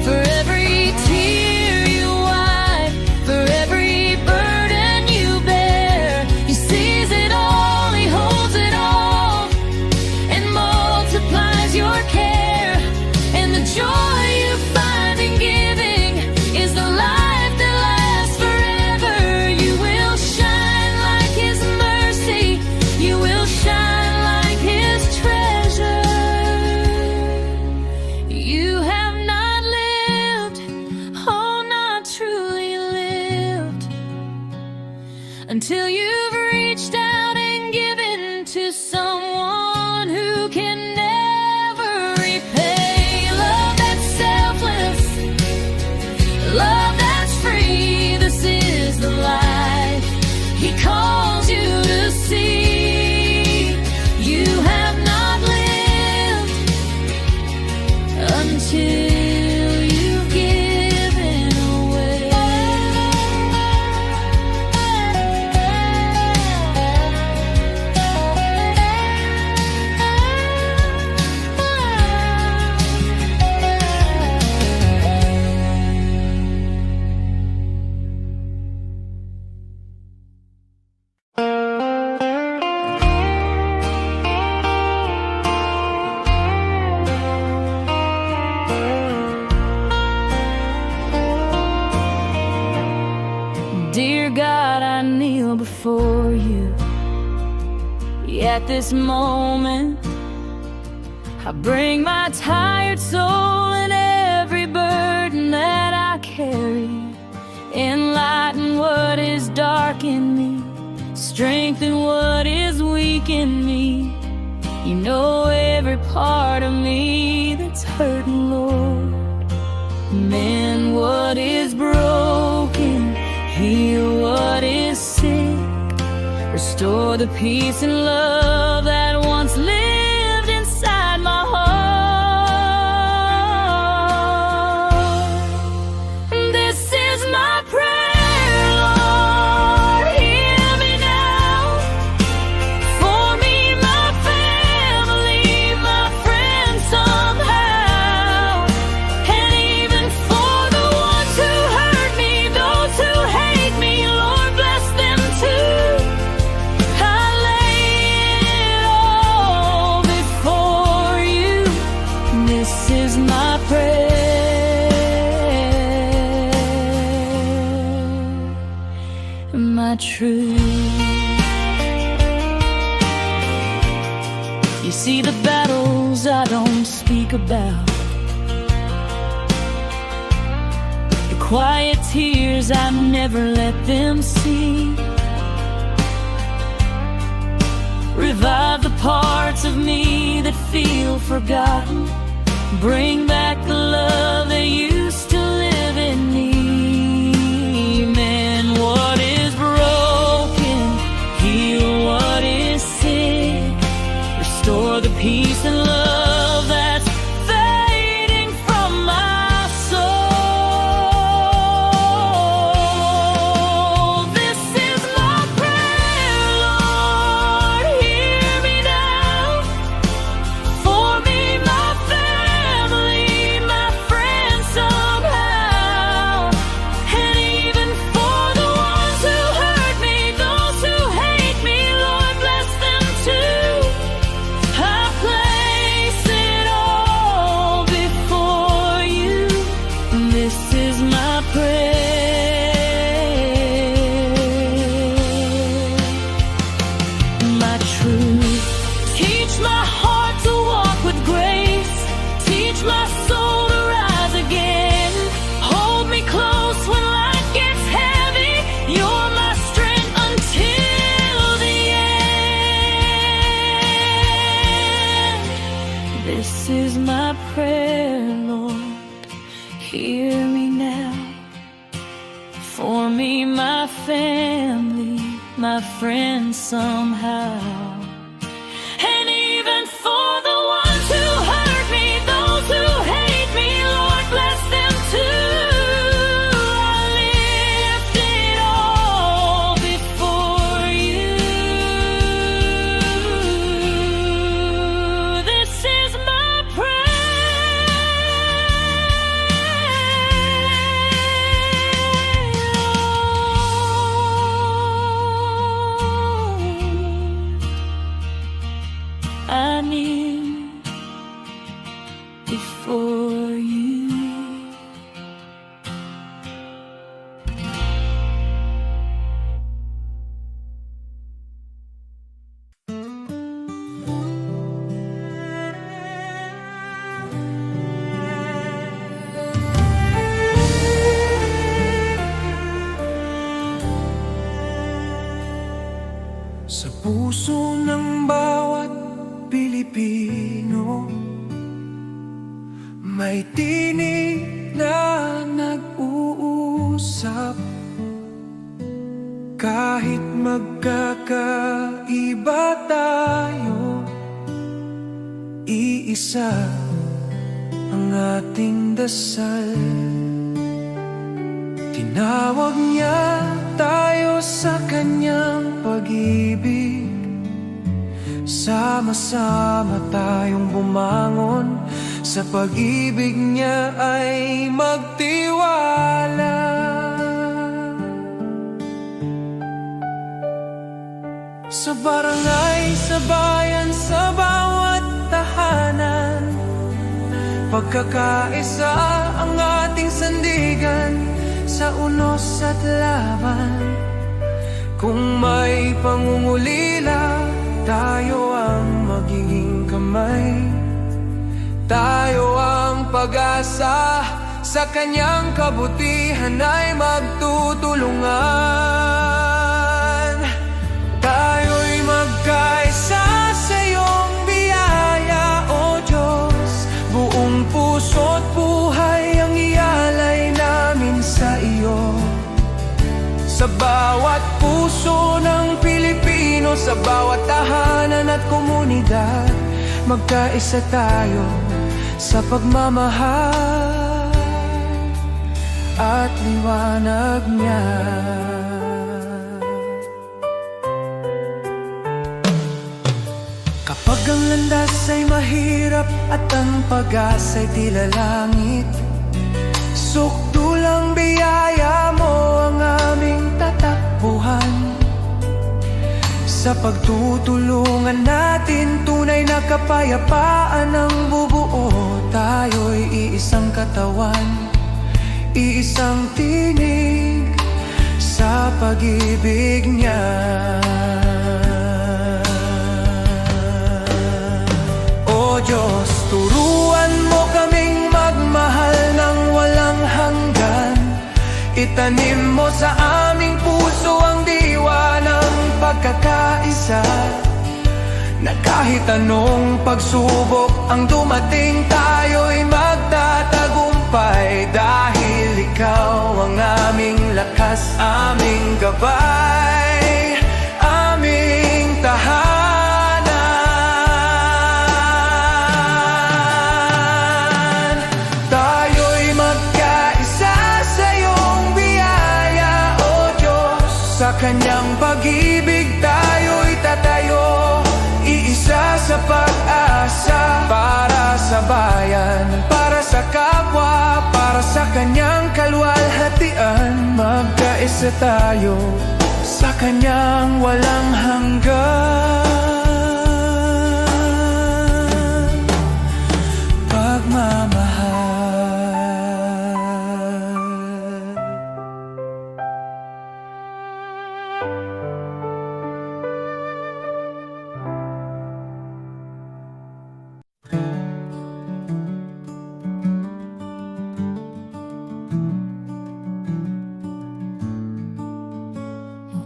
For every tear you wipe, for every burden you bear, He sees it all, He holds it all, and multiplies your care. And the joy you find in giving is the life that lasts forever. You will shine like His mercy, you will shine like His treasure. You have not lived, oh, not truly lived, until you've reached out and given to someone who can never repay. Love that's selfless, love that's free. This is the life He calls you to see. You have not lived until you've given away. Dear God, I kneel before you. At this moment, I bring my tired soul and every burden that I carry. Enlighten what is dark in me, strengthen what is weak in me. You know every part of me that that's hurting, Lord. Mend what is broken, heal what is sick, restore the peace and love that once lived inside my heart. This is my prayer, Lord, hear me now. For me, my family, my friends somehow, and even for the ones who hurt me, those who hate me, Lord, bless them too. I lay it all before you. This is my prayer, my truth. You see the battles I don't speak about, the quiet tears I never let them see. Revive the parts of me that feel forgotten. Bring back the love that used to live in me. Mend what is broken, heal what is sick, restore the peace and love that's fading from my soul. This is my prayer, Lord, hear me now. For me, my family, my friends somehow, and even for the ones who hurt me, those who hate me, Lord, bless them too. I place it all before you. This is my prayer, my truth. Teach my heart to walk with grace. Teach my soul to rise again. Hold me close when life gets heavy. You're my strength until the end. This is my prayer, Lord, hear me now. For me, my family, my friends somehow, and even for the ones who hurt me, those who hate me, Lord, bless them too. I lift it all before you. This is my prayer. I kneel before you. Sa puso ng bawat Pilipino, may tinig na nag-uusap. Kahit magkakaiba tayo, iisa ang ating dasal. Tinawag niya tayo sa kanyang pag-ibig. Sama-sama tayong bumangon, sa pag-ibig niya ay magtiwala. Sa barangay, sa bayan, sa bawat tahanan, pagkakaisa ang ating sandigan. Sa unos at laban, kung may pangungulila, tayo ang magiging kamay. Tayo ang pag-asa, sa kanyang kabutihan ay magtutulungan. Tayo'y magkaisa sa iyong biyaya, O Diyos. Buong sa bawat puso ng Pilipino, sa bawat tahanan at komunidad. Magkaisa tayo sa pagmamahal at liwanag niya. Kapag ang landas ay mahirap at ang pag-asa'y tila langit, sukdulang biyaya mo ang aming tatakbuhan. Sa pagtutulungan natin, tunay na kapayapaan ang bubuo. Tayo'y iisang katawan, iisang tinig sa pag-ibig niya. O Diyos, turuan mo kaming magmahal ng walang hanggan. Itanim mo sa aming puso ang diwa ng pagkakaisa, na kahit anong pagsubok ang dumating, tayo'y magtatagumpay. Dahil ikaw ang aming lakas, aming gabay, aming tahanan. Tayo'y magkaisa sa iyong biyaya, O Diyos. Sa kanyang pag-ibig tayo'y tatayo, iisa sa pag-asa, para sa bayan, para sa kapwa, para sa kanyang kaluwalhatian. Magkaisa tayo sa kanyang walang hanggan pagmamahal.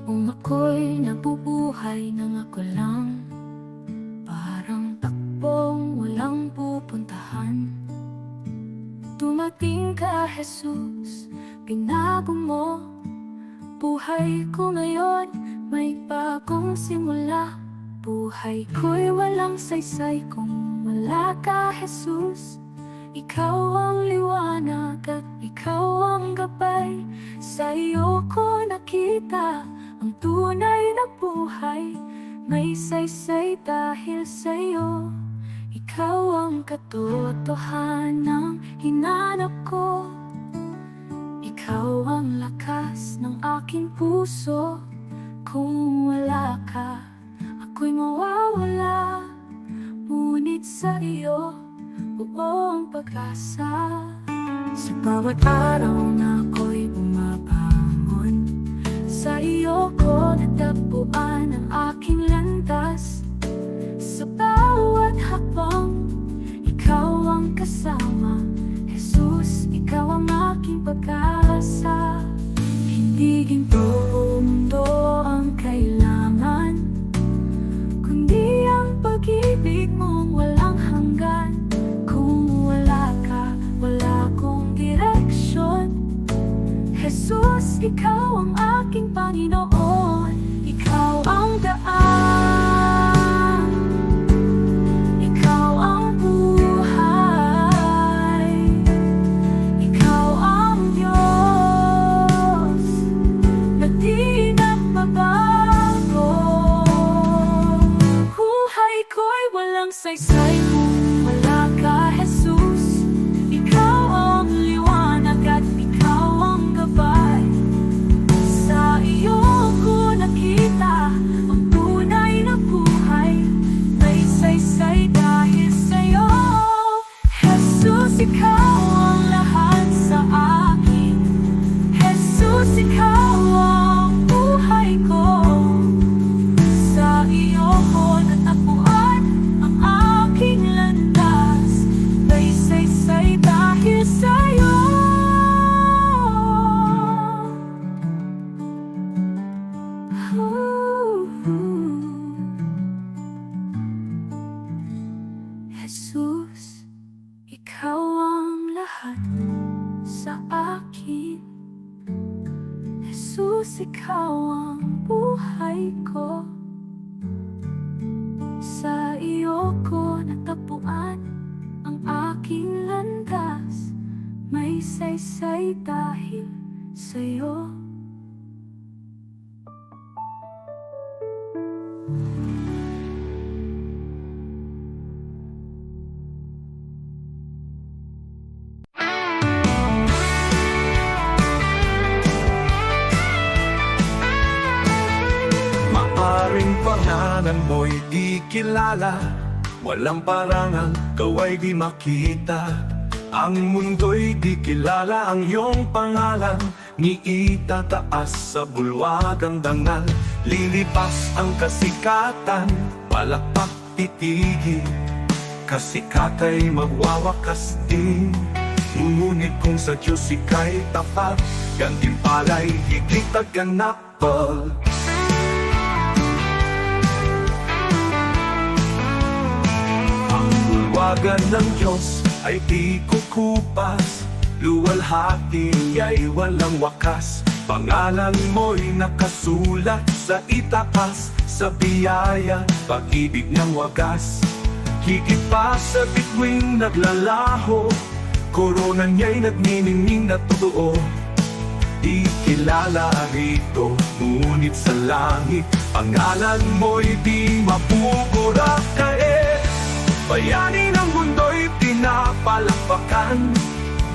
Noong ako'y nabubuhay nang ako lang, parang takbong walang pupuntahan. Dumating ka, Jesus, binago mo buhay ko ngayon, may bagong simula. Buhay ko'y walang saysay kung wala ka, Jesus. Ikaw ang liwanag at ikaw ang gabay. Sa iyo ko nakita ang tunay na buhay. May saysay dahil sa iyo. Ikaw ang katotohanang hinanap ko. Ikaw ang lakas ng aking puso. Kung wala ka, ako'y mawawala. Ngunit sa iyo, buong pag-asa. Sa bawat araw na ako'y bumabangon, sa iyo ko natagpuan ang aking landas. Sa bawat hakbang, ikaw ang kasama. Jesus, ikaw ang aking pag-asa. Hindi ginto o mundo ang kailangan, kundi ang pag-ibig mong walang hanggan. Kung wala ka, wala akong direksyon. Jesus, ikaw ang aking Panginoon. Ikaw ang daan, ikaw ang buhay, ikaw ang Diyos na di nagbabago. Buhay ko'y walang saysay kung wala ka, Jesus. Ikaw ang liwanag at ikaw ang gabay. Sa iyo Jesus, ikaw ang buhay ko. Sa iyo ko natapuan ang aking landas. May saysay dahil sa'yo. Maaring pangalan mo'y di kilala, walang parangal, kaway di makita. Ang mundo'y di kilala ang iyong pangalan, niitataas sa bulwagang dangal. Lilipas ang kasikatan, palakpak titigil, kasikatay magwawakas din. Ngunit kung sa Diyos ika'y tapat, gantimpala'y higit at ganapal. Bulwagan ng Diyos ay di kukupas, luwalhati ay walang wakas. Pangalan mo'y nakasulat sa itaas, sa biyaya, pag-ibig ng wagas. Higit pa sa bituing naglalaho, korona niya'y nagniningning na totoo. Di kilala rito, ngunit sa langit, pangalan mo'y di mapupura. Bayani ng mundo'y pinapalakpakan,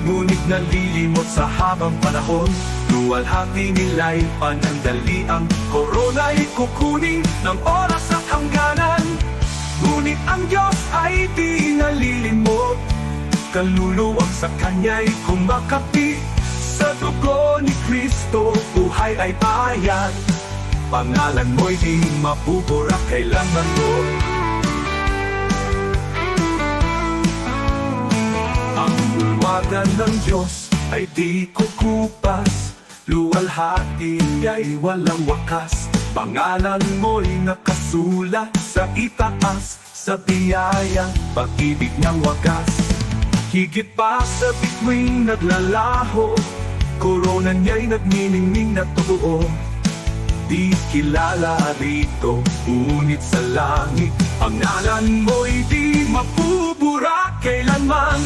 ngunit nalilimot sa habang panahon. Luwalhati nila'y panandaliang, korona'y kukunin ng oras at hangganan. Ngunit ang Diyos ay di nalilimot, kaluluwag sa Kanya'y kumakapi. Sa dugo ni Kristo, buhay ay bayan, pangalan mo'y di mapupura kailanman mo. Bulwagan ng Diyos ay di kukupas, luwalhati ay walang wakas. Pangalan mo'y nakasulat sa itaas, sa biyaya, pag-ibig ng wagas. Higit pa sa bituing naglalaho, korona niya'y nagniningning na totoo. Di kilala rito, ngunit sa langit, pangalan mo'y di mapupura kailanman.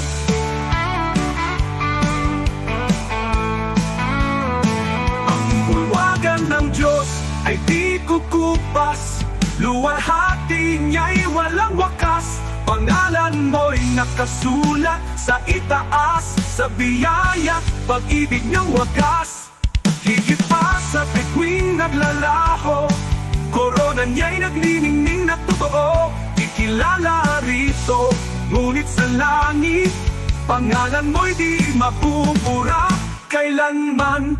Ng Diyos ay di kukupas, luwalhati niya'y walang wakas. Pangalan mo'y nakasulat sa itaas, sa biyaya, pag-ibig ng wagas. Higit pa sa bituing naglalaho, korona niya'y nagniningning na totoo. Di kilala rito, ngunit sa langit, pangalan mo'y di mapupura kailanman.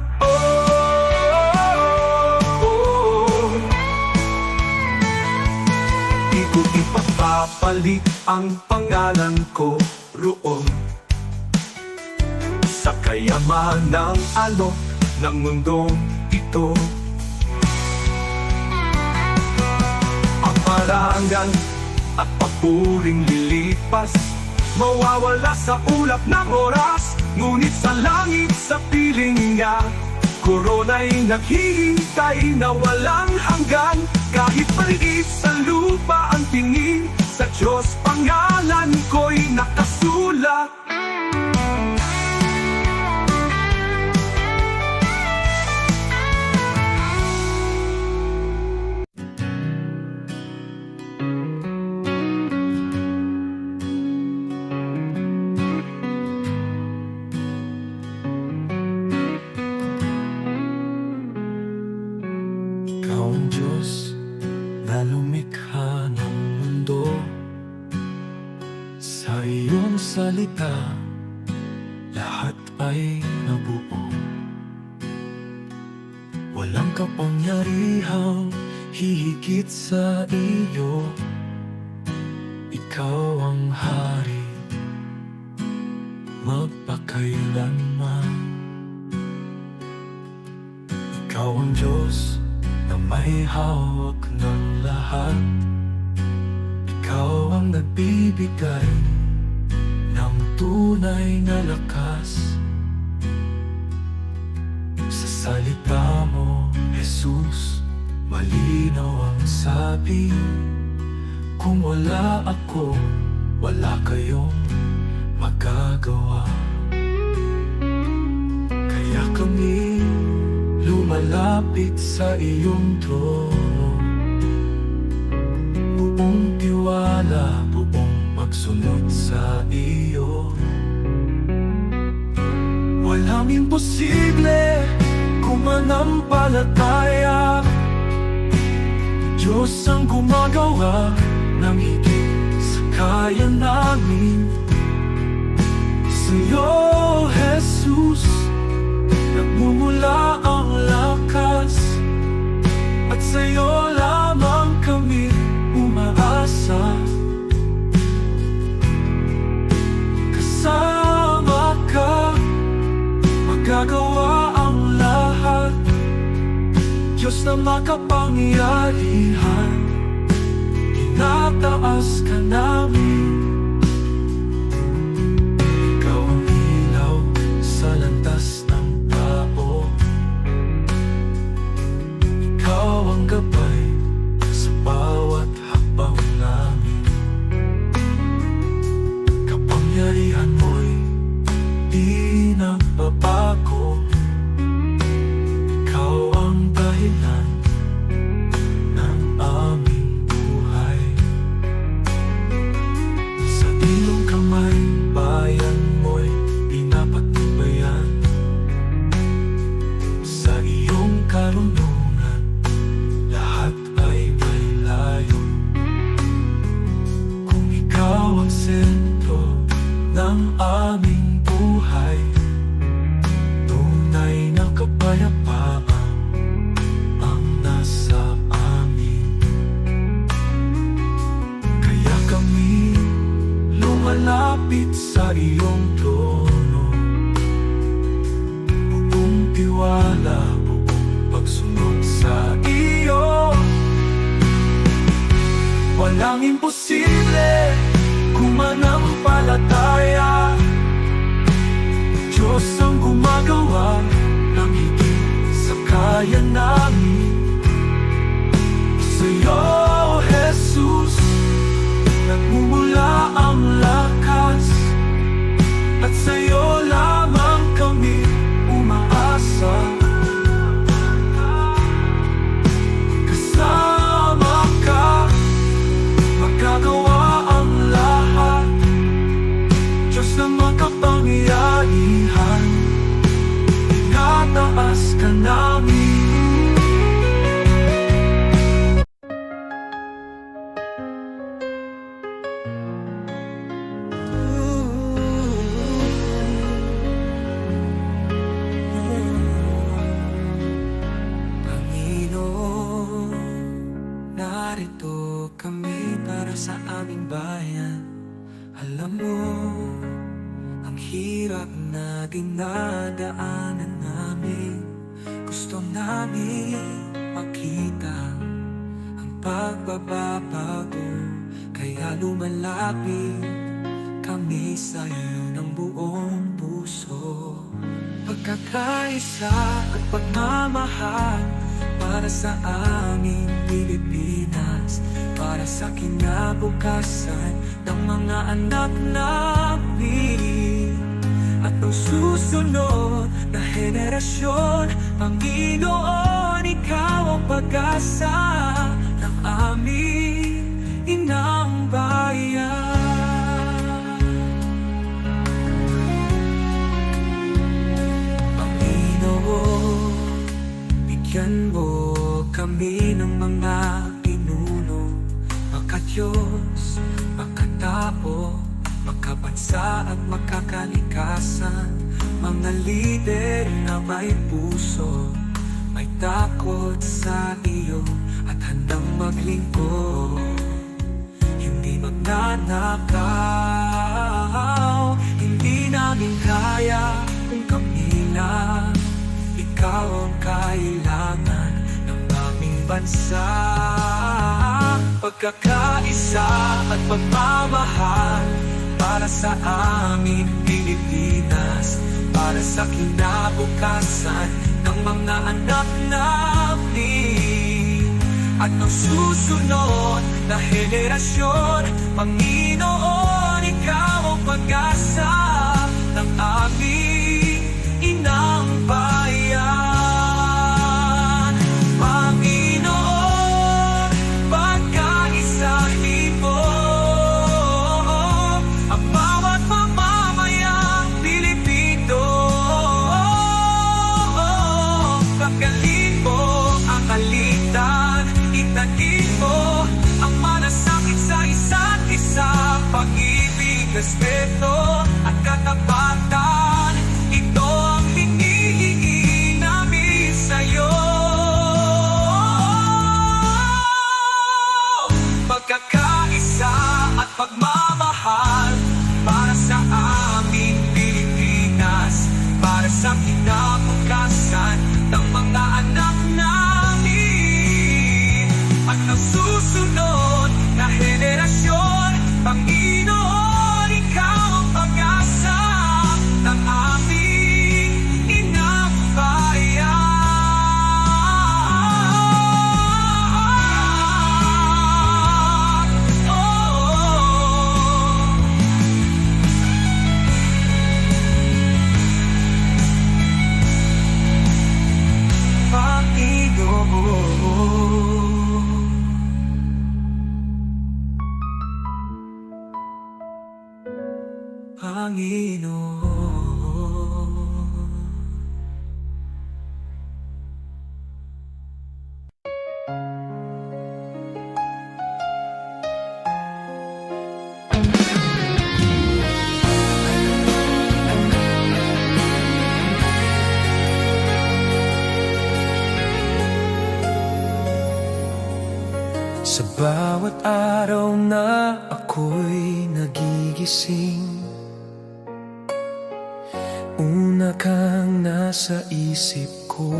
Ipapalit ang pangalan ko roon sa kayamanang alok ng mundong ito. Ang parangal at papuring lilipas, mawawala sa ulap ng oras. Ngunit sa langit, sa piling niya, korona'y naghihintay na walang hanggan. Kahit maliit sa lupa ang tingin, sa Diyos pangalan ko'y nakasulat. Ikaw ang Diyos na lumikha ng mundo, sa iyong salita lahat ay nabuo. Walang kapangyarihang hihigit sa iyo. Ikaw ang hari magpakailanman. Ikaw ang Diyos na may hawak ng lahat. Ikaw ang nagbibigay ng tunay na lakas. Sa salita mo nagsasabi, kung wala ako, wala kayong magagawa. Kaya kami lumalapit sa iyong trono, buong tiwala, buong pagsunod sa iyo. Walang imposible kung manampalataya. Diyos ang gumagawa ng higit sa kaya namin. Sa'yo, Jesus, nagmumula ang lakas, at sa'yo lamang kami umaasa. Kasama ka, magagawa ang lahat. Diyos na makapangyarihan, tinataas ka namin. Ikaw ang ilaw sa landas ng tao, ikaw ang gabay sa bawat hakbang namin. Kapangyarihan mo'y di nagbabago, ikaw ang dahilan ng aming buhay. Sa ilong kamay, bayan mo'y pinapatnubayan. Sa iyong karunungan, lahat ay may layo. Kung ikaw ang sentro ng aming buhay, tunay na kapayapaan ang nasa amin. Kaya kami lumalapit sa iyong trono, buong tiwala, buong pagsunod sa iyo. Walang imposible kung manampalataya. Diyos ang gumagawa ng higit sa kaya namin. Sa'yo, Jesus, nagmumula ang lakas, at sa'yo lamang kami umaasa. Kasama ka, magagawa ang lahat. Diyos na makapangyarihan, tinataas ka namin. Panginoon, narito kami para sa aming bayan. Alam mo ang hirap na dinadaanan namin. Gusto namin makita ang pagbabago, kaya lumalapit kami sa iyo ng buong puso. Pagkakaisa at pagmamahal para sa aming Pilipinas, para sa kinabukasan ng mga anak namin at ng susunod na henerasyon. Panginoon, ikaw ang pag-asa ng aming inang bayan. Panginoon, bigyan mo kami ng mga pinuno, makadiyos, makatao, makabansa at makakalikasan. Mga lider na may puso, may takot sa iyo at handang maglingkod. Hindi magnanakaw, hindi namin kaya kung kami lang. Ikaw ang kailangan ng aming bansa. Pagkakaisa at pagmamahal para sa aming Pilipinas, para sa kinabukasan ng mga anak namin at at ng susunod na henerasyon. Panginoon, Ikaw ang pag-asa ng aming inang bayan. Panginoon, pagkaisa-himo ang bawat mamamayang Pilipino. Pagkalin mo ang alitan, itanin mo ang malasakit sa isa't isa. Pag-ibig, respeto at katapatan, ito ang hinihingi namin sa'yo. Pagkakaisa at pagmamahal para sa aming Pilipinas, para sa kinabukasan ng mga anak namin at ng susunod na henerasyon. Panginoon, Ikaw ang pag-asa ng aming inang bayan. Sa bawat araw na ako'y nagigising, una kang nasa isip ko.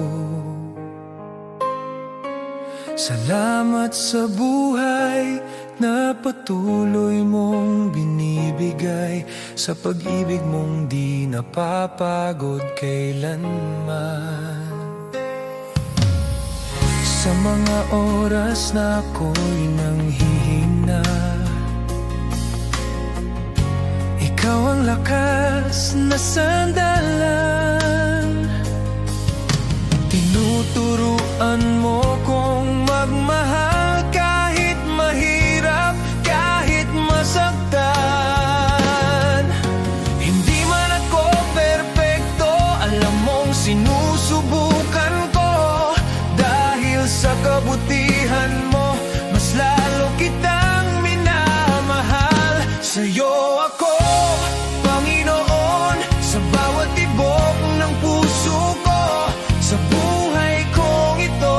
Salamat sa buhay na patuloy mong binibigay, sa pag-ibig mong di napapagod kailanman. Sa mga oras na ako'y nanghihina, Ikaw ang lakas na sandalan. Tinuturuan mo kong magmahal kahit mahirap, kahit masaktan. Hindi man ako perpekto, alam mong sinusubukan ko. Dahil sa kabutihan mo, mas lalo kitang minamahal. Sa'yo ako, Panginoon, sa bawat tibok ng puso ko. Sa buhay kong ito,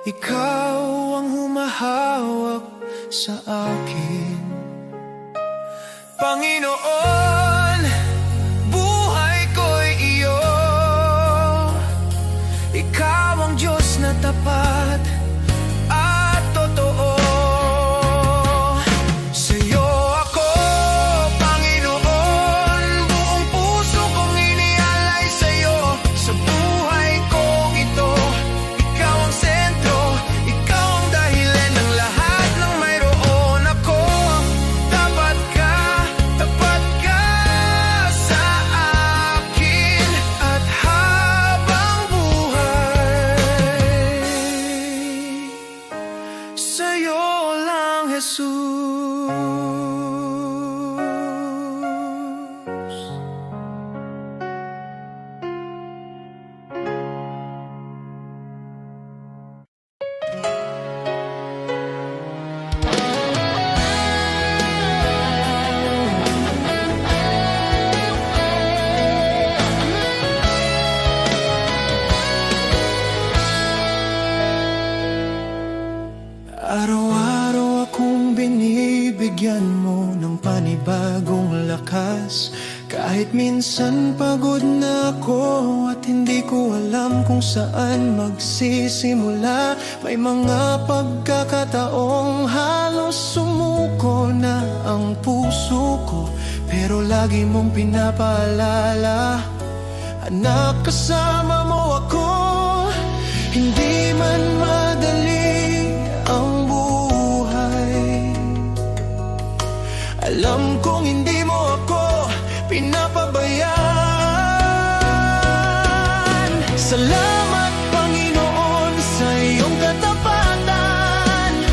ikaw ang humahawak sa akin. Panginoon, buhay ko'y iyo. Ikaw ang Diyos na tapat at totoo. Sa'yo ako, Panginoon, buong puso kong inialay sa'yo. Sa buhay kong ito, ikaw ang sentro, ikaw ang dahilan ng lahat ng mayroon ako. Tapat ka sa akin at habang buhay, sa'yo lang, Jesus. Araw-araw akong binibigyan mo ng panibagong lakas. Kahit minsan pagod na ako at hindi ko alam kung saan magsisimula. May mga pagkakataong halos sumuko na ang puso ko, pero lagi mong pinapaalala, anak, kasama mo ako. Hindi man madali ang buhay, alam kong hindi mo ako pinapabayaan. Salamat, Panginoon, sa iyong katapatan,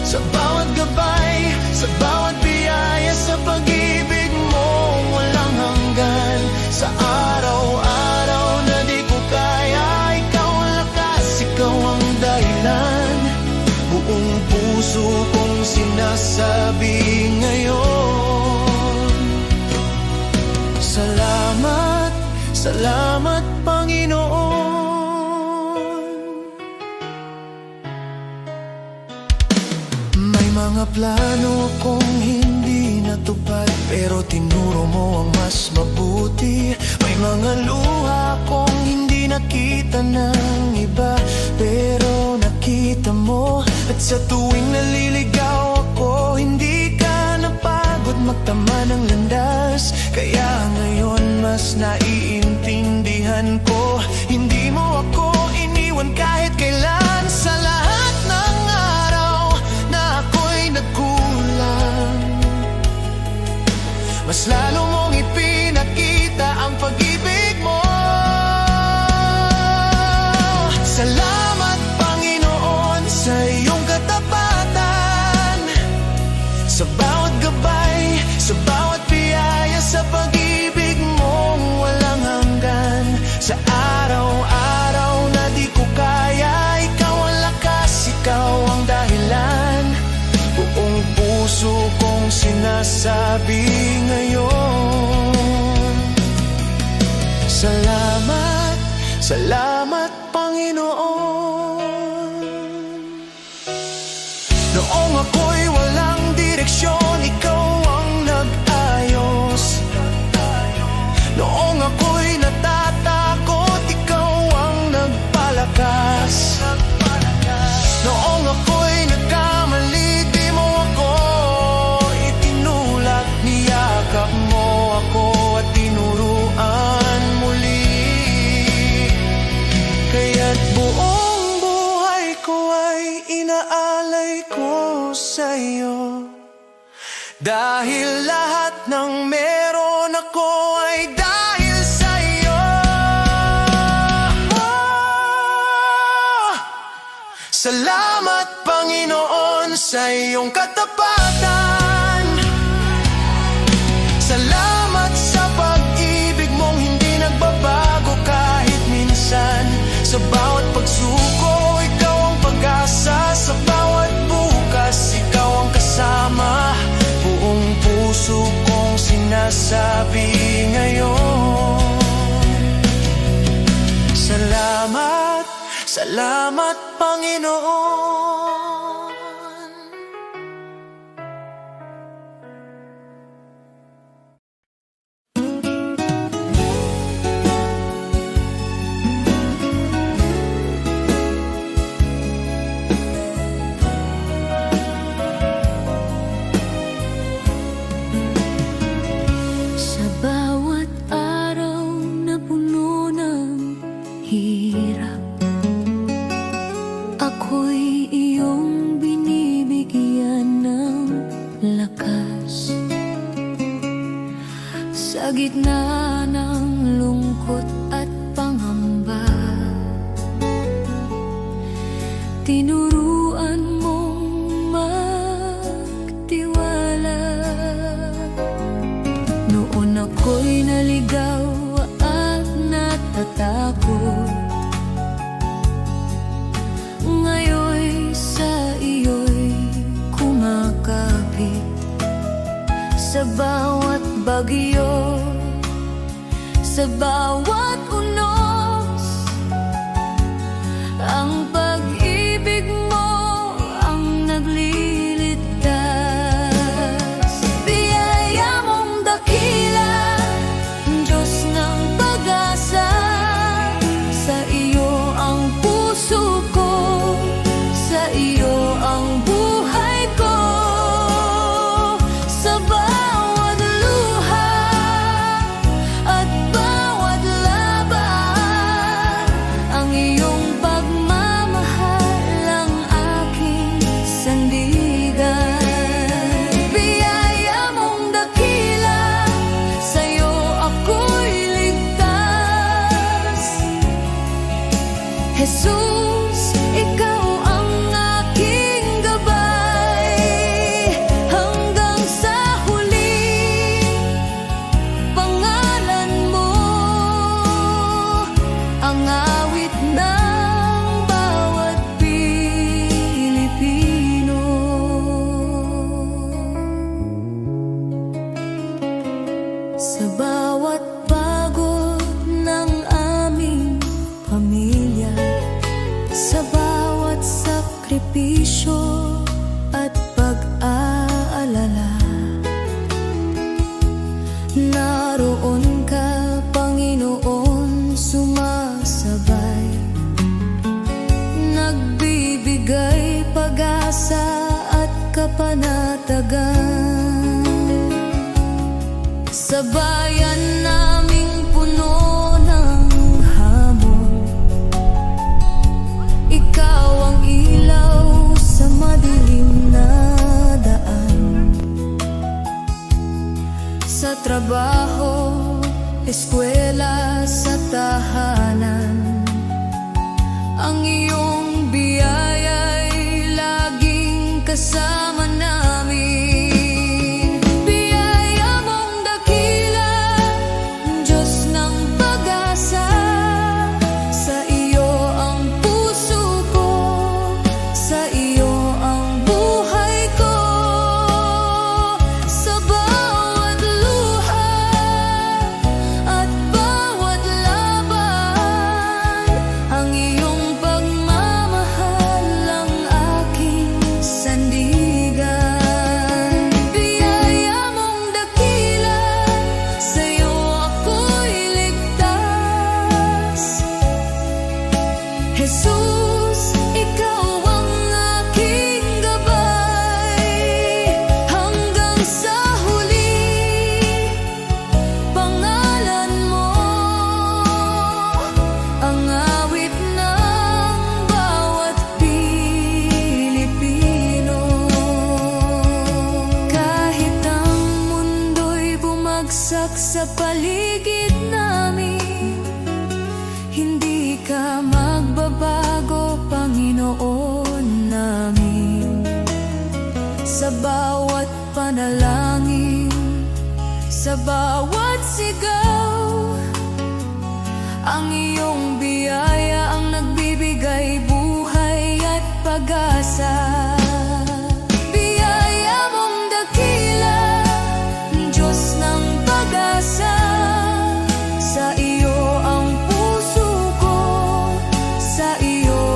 sa bawat gabay, sa bawat biyaya, sa pag-ibig mo walang hanggan. Sa araw-araw na di ko kaya, ikaw ang lakas, ikaw ang dahilan. Buong puso kong sinasabi ngayon, salamat, salamat, Panginoon. May mga plano akong hindi natupad, pero tinuro mo ang mas mabuti. May mga luha akong hindi nakita ng iba, pero nakita mo. At sa tuwing naliligaw ako, hindi ka napagod magtama ng landas. Kaya ngayon mas naiintindihan ko, hindi mo ako iniwan kahit kailan. Sa lahat ng araw na ako'y nagkulang, mas lalo mong ipinakita ang pag-ibig mo. Salamat, Panginoon, sa iyong katapatan, sa bawat gabay, sa bawat biyaya, sa pag-ibig mo walang hanggan. Sa araw-araw na di ko kaya, ikaw ang lakas, ikaw ang dahilan. Buong puso kong sinasabi ngayon, salamat, salamat, Panginoon. Noong ako'y walang direksyon, ikaw ang nag-ayos. Noong ako'y natatakot, ikaw ang nagpalakas. Noong ako'y nagkamali, di mo ako itinulak. Niyakap mo ako at tinuruan muli. Kaya't buong buhay ko ay inaalay ko sa'yo, dahil lahat ng meron ako ay dahil sa'yo. Salamat, Panginoon, sa iyong katapatan. Salamat sa pag-ibig mong hindi nagbabago kahit minsan. Sa bawat pagsuko, ikaw ang pag-asa. Sa bawat bukas, ikaw ang kasama. Buong puso kong sinasabi ngayon, salamat, Salamat, Panginoon. Sa bawat araw na puno ng hirap, ako'y iyong binibigyan ng lakas. Sa gitna ng lungkot at pangamba, tinuruan mong magtiwala. Noon ako'y naligaw at natatakot, ngayon sa iyo'y kumakapit. Sa bawat bagyo, sa bawat unos, ang pag-ibig mo ang nagliligtas. Biyaya mong dakila, Diyos ng pag-asa, sa iyo ang puso ko, sa iyo ang buhay ko. Sa bawat luha at bawat laban, ang iyong pagmamahal ang aking sandigan. Biyaya mong dakila, sa'yo ako'y ligtas. Jesus, ikaw ang aking gabay, hanggang sa huli. Pangalan mo ang awit ng bawat Pilipino. Sa bawat pagod ng aming pamilya, sa bawat sakripisyo at pag-aalala, naroon ka, Panginoon, sumasabay, nagbibigay pag-asa at kapanatagan. Sa bayan naming puno ng hamon, ikaw ang ilaw sa madilim na daan. Sa trabaho, eskwela, sa tahanan, ang iyong biyaya'y laging kasama namin. Biyaya mong dakila, Diyos ng pag-asa, sa iyo ang puso ko, sa iyo ang buhay ko. Sa bawat luha at bawat laban, ang iyong pagmamahal ang aking sandigan. Biyaya mong dakila, sa'yo ako'y ligtas. Jesus, ikaw ang aking gabay, hanggang sa huli. Pangalan mo ang awit ng bawat Pilipino. Kahit ang mundo'y bumagsak sa paligid namin, hindi ka magbabago, Panginoon namin. Sa bawat panalangin, sa bawat sigaw, ang iyong biyaya ang nagbibigay buhay at pag-asa. Biyaya mong dakila, Diyos ng pag-asa, sa iyo ang puso ko, sa iyo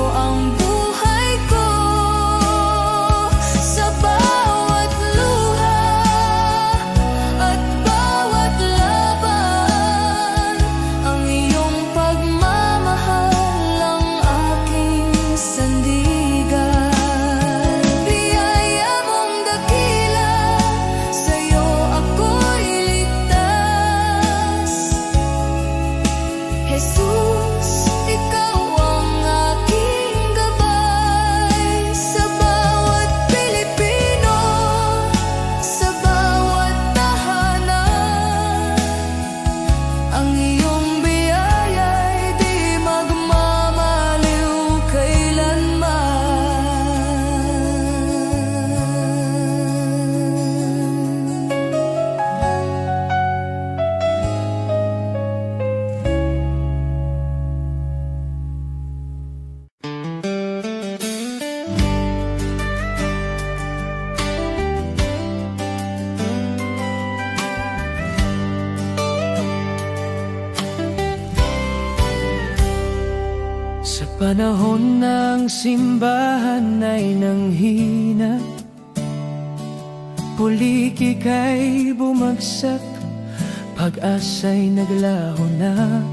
Panahon ng simbahan ay nanghina, pulikika'y bumagsak, pag-asa'y naglaho na.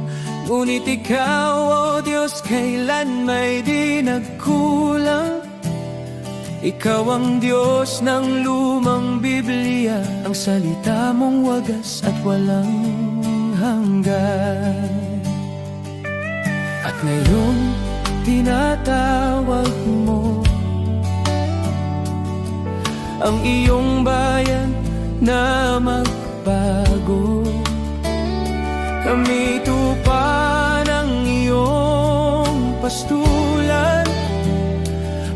Ngunit ikaw, O Diyos, kailan may di nagkulang. Ikaw ang Diyos ng lumang Biblia, ang salita mong wagas at walang hanggan. At ngayon, tinatawag mo ang iyong bayan na magbago. Kami tupa ng iyong pastulan,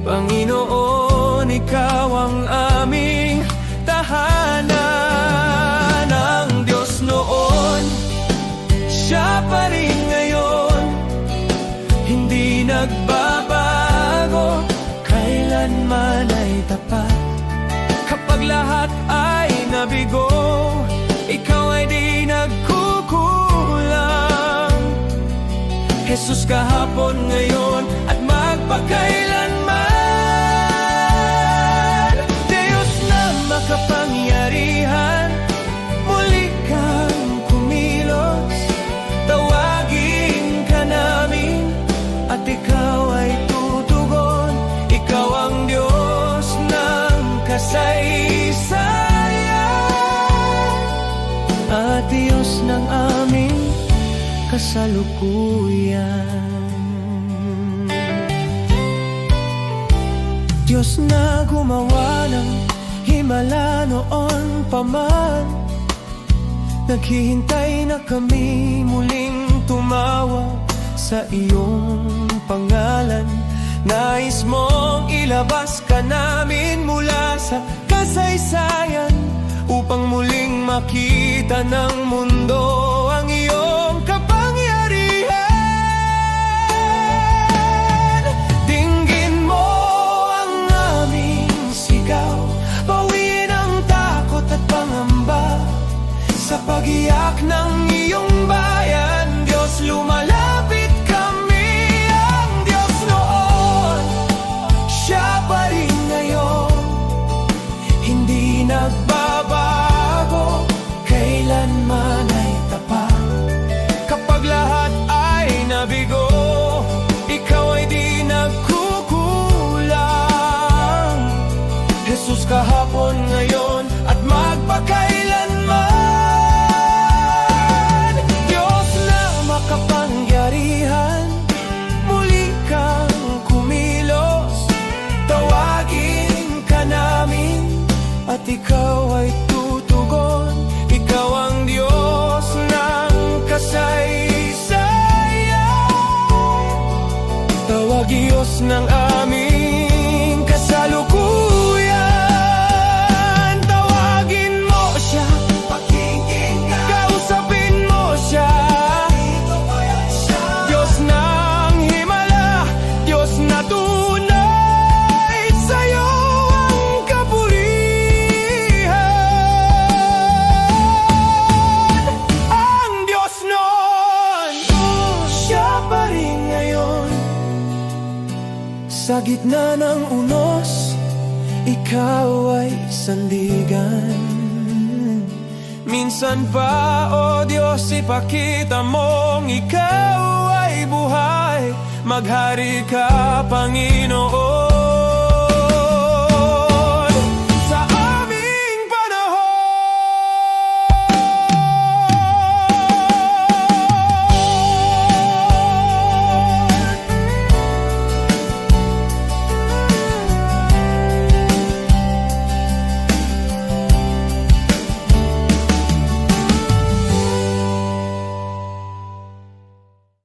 Panginoon, ikaw ang aming tahanan. Ang Diyos noon, Siya pa rin ngayon, hindi nagbabago, kailanman ay tapat. Kapag lahat ay nabigo, ikaw ay di nagkukulang. Jesus, kahapon, ngayon at magpakailanman. Diyos na makapangyarihan, muli kang kumilos. Tawagin ka namin at ikaw ay tutugon. Ikaw ang Diyos ng kasaysayan at Diyos ng aming kasalukuyan. Diyos na gumawa ng himala noon pa man, naghihintay na kami muling tumawag sa iyong pangalan. Nais mong ilabas ka namin mula sa kasaysayan, upang muling makita ng mundo ang iyong kapangyarihan. Dinggin mo ang aming sigaw, bawiin ang takot at pangamba. Sa pag-iyak ng iyong bayan, Diyos, lumalapit kami. Ang Diyos noon, Siya pa rin ngayon, hindi nagbabago, kailanman ay tapat. Kapag lahat ay nabigo, ikaw ay di nagkukulang. Jesus, kahapon, ngayon at magpakailanman. Diyos na makapangyarihan, muli kang kumilos. Tawagin ka namin at ikaw ay tutugon. Ikaw ang Diyos ng kasaysayan, tawag Diyos ng aming kasalukuyan. Tawagin mo Siya, pakinggan, kausapin mo Siya. Diyos ng himala, Diyos na tunay, sa'yo ang kapurihan. Ang Diyos noon, Siya pa rin ngayon. Sa gitna ng unos, ikaw ay sandigan. Minsan pa, O Diyos, ipakita mong ikaw ay buhay. Maghari ka, Panginoon.